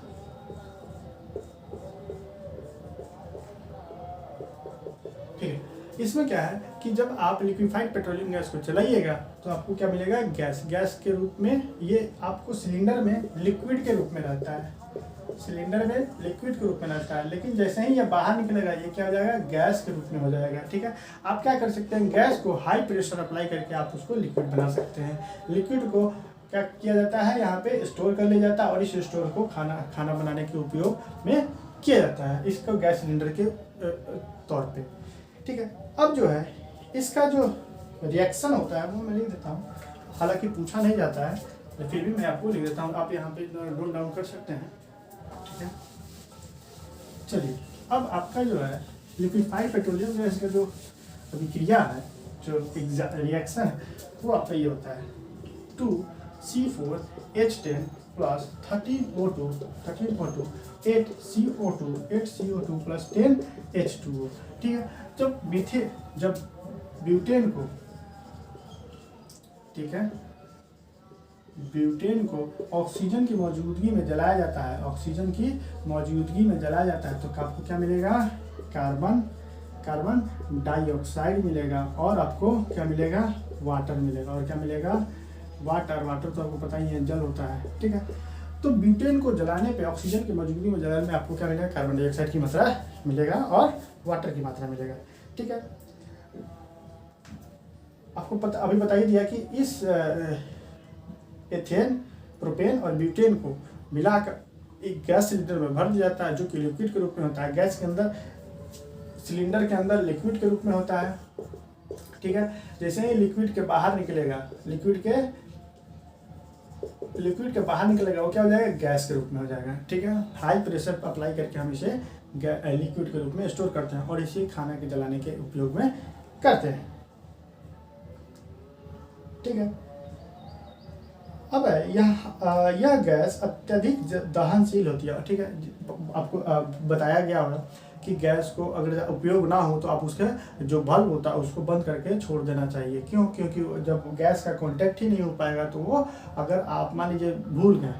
Speaker 1: ठीक है। इसमें क्या है कि जब आप लिक्विफाइड पेट्रोलियम गैस को चलाइएगा तो आपको क्या मिलेगा गैस के रूप में। ये आपको सिलेंडर में लिक्विड के रूप में रहता है, लेकिन जैसे ही ये बाहर निकलेगा ये क्या हो जाएगा गैस के रूप में हो जाएगा, ठीक है। आप क्या कर सकते हैं गैस को हाई प्रेशर अप्लाई करके आप उसको लिक्विड बना सकते हैं। लिक्विड को क्या किया जाता है यहाँ पे स्टोर कर लिया जाता है और इस स्टोर को खाना बनाने के उपयोग में किया जाता है, इसको गैस सिलेंडर के तौर पे, ठीक है। अब जो है इसका जो रिएक्शन होता है वो मैं लिख देता हूँ, हालांकि पूछा नहीं जाता है फिर भी मैं आपको लिख देता हूँ, आप यहाँ पे नोट डाउन कर सकते हैं, ठीक है। चलिए अब आपका जो है लिक्विफाइड पेट्रोलियम गैस का जो अभिक्रिया है, जो रिएक्शन है वो आपका ये होता है 2C4H10 plus 13O2 8CO2 plus 10H2O, ठीक है। जब ब्यूटेन को, ठीक है, ब्यूटेन को ऑक्सीजन की मौजूदगी में जलाया जाता है, तो आपको क्या मिलेगा कार्बन डाइऑक्साइड मिलेगा और आपको क्या मिलेगा वाटर मिलेगा। और क्या मिलेगा वाटर तो आपको पता ही है जल होता है, ठीक है। तो ब्यूटेन को जलाने पे ऑक्सीजन की मौजूदगी में जलाने में आपको क्या मिलेगा कार्बन डाइऑक्साइड की मात्रा मिलेगा और वाटर की मात्रा मिलेगा, ठीक है। आपको अभी बता ही दिया कि इस एथेन, प्रोपेन और ब्यूटेन को मिलाकर एक गैस सिलेंडर में भर दिया जाता है जो कि लिक्विड के रूप में होता है। गैस के अंदर सिलेंडर के अंदर लिक्विड के रूप में होता है, ठीक है। जैसे ही लिक्विड के बाहर निकलेगा वो क्या हो जाएगा गैस के रूप में हो जाएगा, ठीक है। हाई प्रेशर अप्लाई करके हम इसे लिक्विड के रूप में स्टोर करते हैं और इसे खाना के जलाने के उपयोग में करते हैं, ठीक है। अब यह गैस अत्यधिक दहनशील होती है, ठीक है। आपको बताया गया होगा कि गैस को अगर उपयोग ना हो तो आप उसके जो बल्ब होता है उसको बंद करके छोड़ देना चाहिए। क्यों? क्योंकि जब गैस का कांटेक्ट ही नहीं हो पाएगा तो वो अगर आप मान लीजिए भूल गए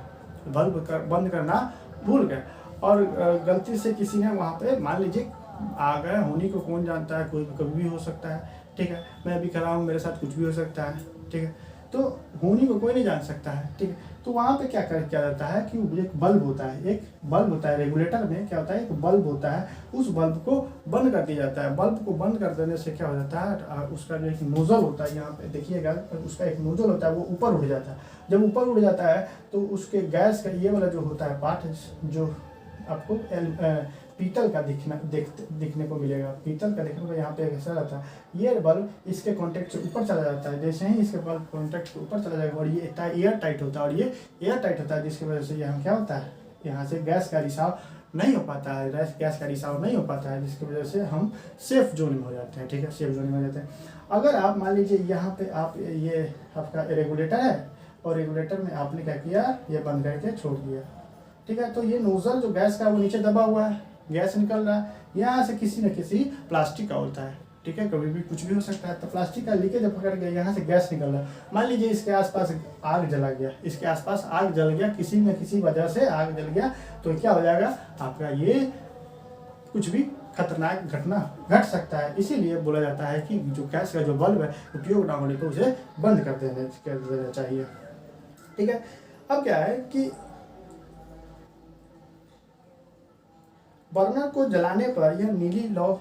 Speaker 1: बल्ब बंद करना भूल गए और गलती से किसी ने वहाँ पे मान लीजिए आ गए, होनी को कौन जानता है, कोई कभी भी हो सकता है, ठीक है। मैं अभी खड़ा हूँ, मेरे साथ कुछ भी हो सकता है, ठीक है। तो होनी को कोई नहीं जान सकता है, ठीक है। तो वहाँ पे क्या जाता है कि एक बल्ब होता है, एक बल्ब होता है रेगुलेटर में, क्या होता है, एक बल्ब होता है, उस बल्ब को बंद कर दिया जाता है। बल्ब को बंद कर देने से क्या हो जाता है, उसका जो एक नोजल होता है, यहाँ पे देखिएगा, उसका एक नोजल होता है, वो ऊपर उठ जाता है। जब ऊपर उठ जाता है तो उसके गैस का ये वाला जो होता है पार्ट, जो आपको पीतल का दिखने को मिलेगा, पीतल का दिखने को यहाँ पे ऐसा रहता है। ये बल्ब इसके कांटेक्ट से ऊपर चला जाता है, जैसे ही इसके बल्ब कांटेक्ट से ऊपर चला जाएगा, और ये एयर टाइट होता है, और ये एयर टाइट होता है, जिसकी वजह से यहाँ क्या होता है, यहाँ से गैस का रिसाव नहीं हो पाता है, गैस का रिसाव नहीं हो पाता है, जिसकी वजह से हम सेफ जोन में हो जाते हैं, ठीक है, सेफ जोन में हो जाते हैं। अगर आप मान लीजिए यहाँ पे आप ये आपका रेगुलेटर है, और रेगुलेटर में आपने क्या किया, ये बंद करके छोड़ दिया, ठीक है। तो ये नोजल जो गैस का वो नीचे दबा हुआ है, गैस निकल रहा है, यहाँ से किसी न किसी प्लास्टिक का होता है, ठीक है, कभी भी कुछ भी हो सकता है। तो प्लास्टिक का लीकेज पकड़ गया, यहाँ से गैस निकल रहा है। मान लीजिए इसके आसपास आग जला गया, इसके आसपास आग जल गया, किसी न किसी वजह से आग जल गया, तो क्या हो जाएगा आपका, ये कुछ भी खतरनाक घटना घट सकता है। इसीलिए बोला जाता है कि जो गैस का जो बल्ब है उपयोग ना होने पर उसे बंद कर देना चाहिए, ठीक है। अब क्या है कि बर्नर को जलाने पर यह नीली लौ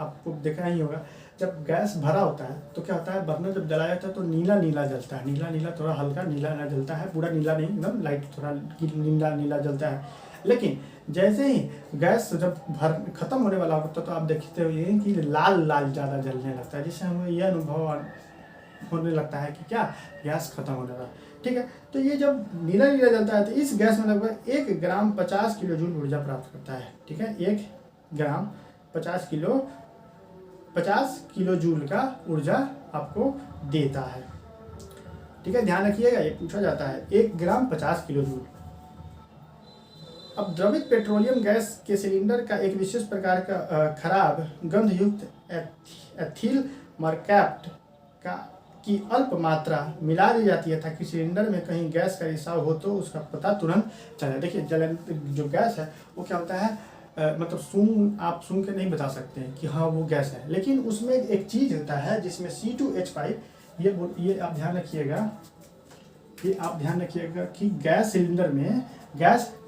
Speaker 1: आपको देखना ही होगा, जब गैस भरा होता है तो क्या होता है, बर्नर जब जलाया जाता है तो नीला नीला जलता है, नीला नीला, थोड़ा हल्का नीला ना जलता है, पूरा नीला नहीं, एकदम लाइट थोड़ा नीला नीला जलता है। लेकिन जैसे ही गैस जब खत्म होने वाला होता है तो आप देखते हुए कि लाल लाल ज़्यादा जलने लगता है, जिससे हमें यह अनुभव होने लगता है कि क्या गैस खत्म होने वाला, ठीक है। तो ये जब नीला नीला जलता है तो इस गैस में लगभग 1 ग्राम 50 किलो जूल ऊर्जा प्राप्त करता है, ठीक है। 1 ग्राम 50 किलो जूल का ऊर्जा आपको देता है, ठीक है। ध्यान रखिएगा, ये पूछा जाता है 1 ग्राम 50 किलो जूल। अब द्रवित पेट्रोलियम गैस के सिलेंडर का एक विशेष प्रकार का खराब गंधयुक्त एथिल मरकैप्ट की अल्प मात्रा मिला दी जाती है, ताकि सिलेंडर में कहीं गैस का रिसाव हो तो उसका पता तुरंत चले। देखिए जो गैस है वो क्या होता है, मतलब आप सूंघ के नहीं बता सकते हैं कि हाँ वो गैस है, लेकिन उसमें एक चीज़ होता है जिसमें C2H5, ये आप ध्यान रखिएगा, कि गैस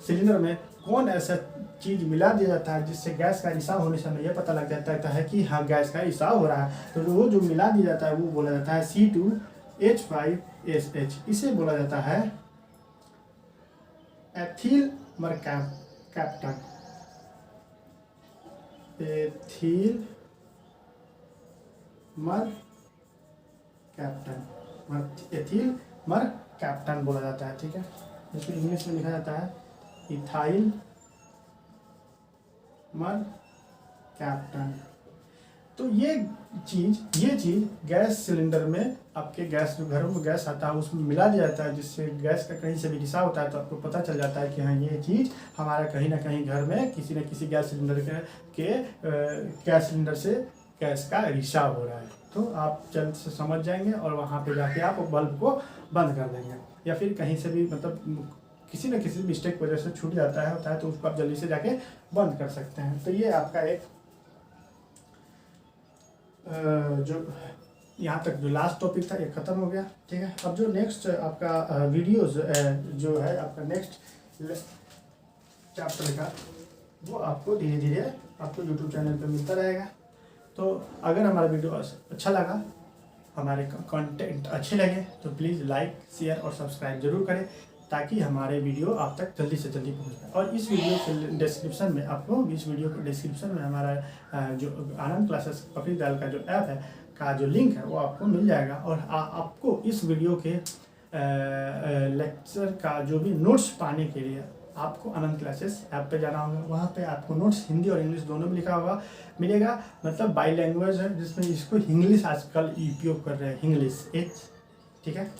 Speaker 1: सिलेंडर में कौन ऐसा चीज़ मिला दिया जाता है जिससे गैस का रिसाव होने से हमें यह पता लग जाता है कि हाँ गैस का रिसाव हो रहा है। तो वो जो मिला दिया जाता है वो बोला जाता है C2H5SH, इसे बोला जाता है एथिल मरकैप्टन, एथिल मरकैप्टन बोला जाता है, ठीक है। इसको इंग्लिश में लिखा जाता है इथाइल मरकैप्टन। तो ये चीज़ गैस सिलेंडर में, आपके गैस जो घरों में गैस आता है उसमें मिला दिया जाता है, जिससे गैस का कहीं से भी रिसाव होता है तो आपको पता चल जाता है कि हाँ ये चीज़ हमारा कहीं ना कहीं घर में किसी न किसी गैस सिलेंडर से गैस का रिसाव हो रहा है। तो आप जल्द से समझ जाएंगे और वहाँ पे जाके आप बल्ब को बंद कर देंगे, या फिर कहीं से भी मतलब किसी न किसी मिस्टेक वजह से छूट जाता है तो उसको आप जल्दी से जाके बंद कर सकते हैं। तो ये आपका एक जो यहाँ तक जो लास्ट टॉपिक था ये ख़त्म हो गया, ठीक है। अब जो नेक्स्ट आपका वीडियोस जो है आपका नेक्स्ट चैप्टर का, वो आपको धीरे धीरे आपको यूट्यूब चैनल पे मिलता रहेगा। तो अगर हमारा वीडियो अच्छा लगा, हमारे कंटेंट अच्छे लगे, तो प्लीज़ लाइक शेयर और सब्सक्राइब जरूर करें, ताकि हमारे वीडियो आप तक जल्दी से जल्दी पहुंच जाए। और इस वीडियो के डिस्क्रिप्शन में हमारा जो आनंद क्लासेस कपिल दयाल का जो ऐप है का जो लिंक है वो आपको मिल जाएगा। और आपको इस वीडियो के लेक्चर का जो भी नोट्स पाने के लिए आपको आनंद क्लासेस ऐप पे जाना होगा। वहाँ पे आपको नोट्स हिंदी और इंग्लिश दोनों में लिखा होगा मिलेगा, मतलब बाई लैंग्वेज है, जिसमें इसको इंग्लिश आजकल उपयोग कर रहे हैं, इंग्लिश ठीक है।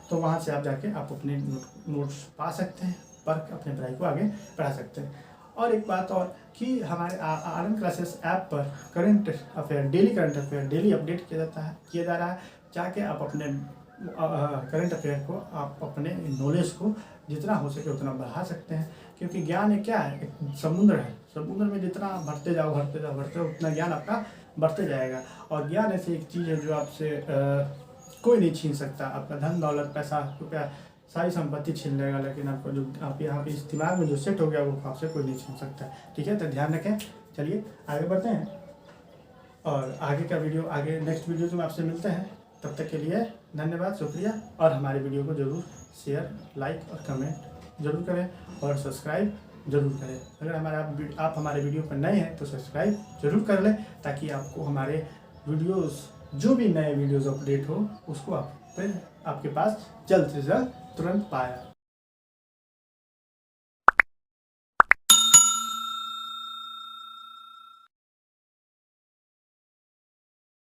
Speaker 1: तो वहाँ से आप जाके आप अपने नोट्स पा सकते हैं, पढ़ अपने पढ़ाई को आगे बढ़ा सकते हैं। और एक बात और कि हमारे आनंद क्लासेस ऐप पर daily current affair daily update किया जा रहा है। जाके आप अपने करंट अफेयर को आप अपने नॉलेज को जितना हो सके उतना बढ़ा सकते हैं, क्योंकि ज्ञान एक क्या है, एक समुद्र है। समुद्र में जितना भरते जाओ उतना ज्ञान आपका बढ़ते जाएगा। और ज्ञान ऐसी एक चीज़ है जो आपसे कोई नहीं छीन सकता। आपका धन दौलत पैसा रुपया सारी संपत्ति छीन लेगा, लेकिन आपको जो आप यहाँ पे इस दिमाग में जो सेट हो गया वो आपसे कोई नहीं छीन सकता। ठीक है, तो ध्यान रखें। चलिए आगे बढ़ते हैं और आगे का वीडियो, आगे नेक्स्ट वीडियो में आपसे मिलते हैं। तब तक के लिए धन्यवाद, शुक्रिया। और हमारे वीडियो को ज़रूर शेयर, लाइक और कमेंट ज़रूर करें और सब्सक्राइब ज़रूर करें। अगर आप हमारे वीडियो पर नए हैं तो सब्सक्राइब ज़रूर कर लें, ताकि आपको हमारे वीडियोस जो भी नए वीडियोस अपडेट हो उसको आपके पास जल्द से जल्द तुरंत पाया।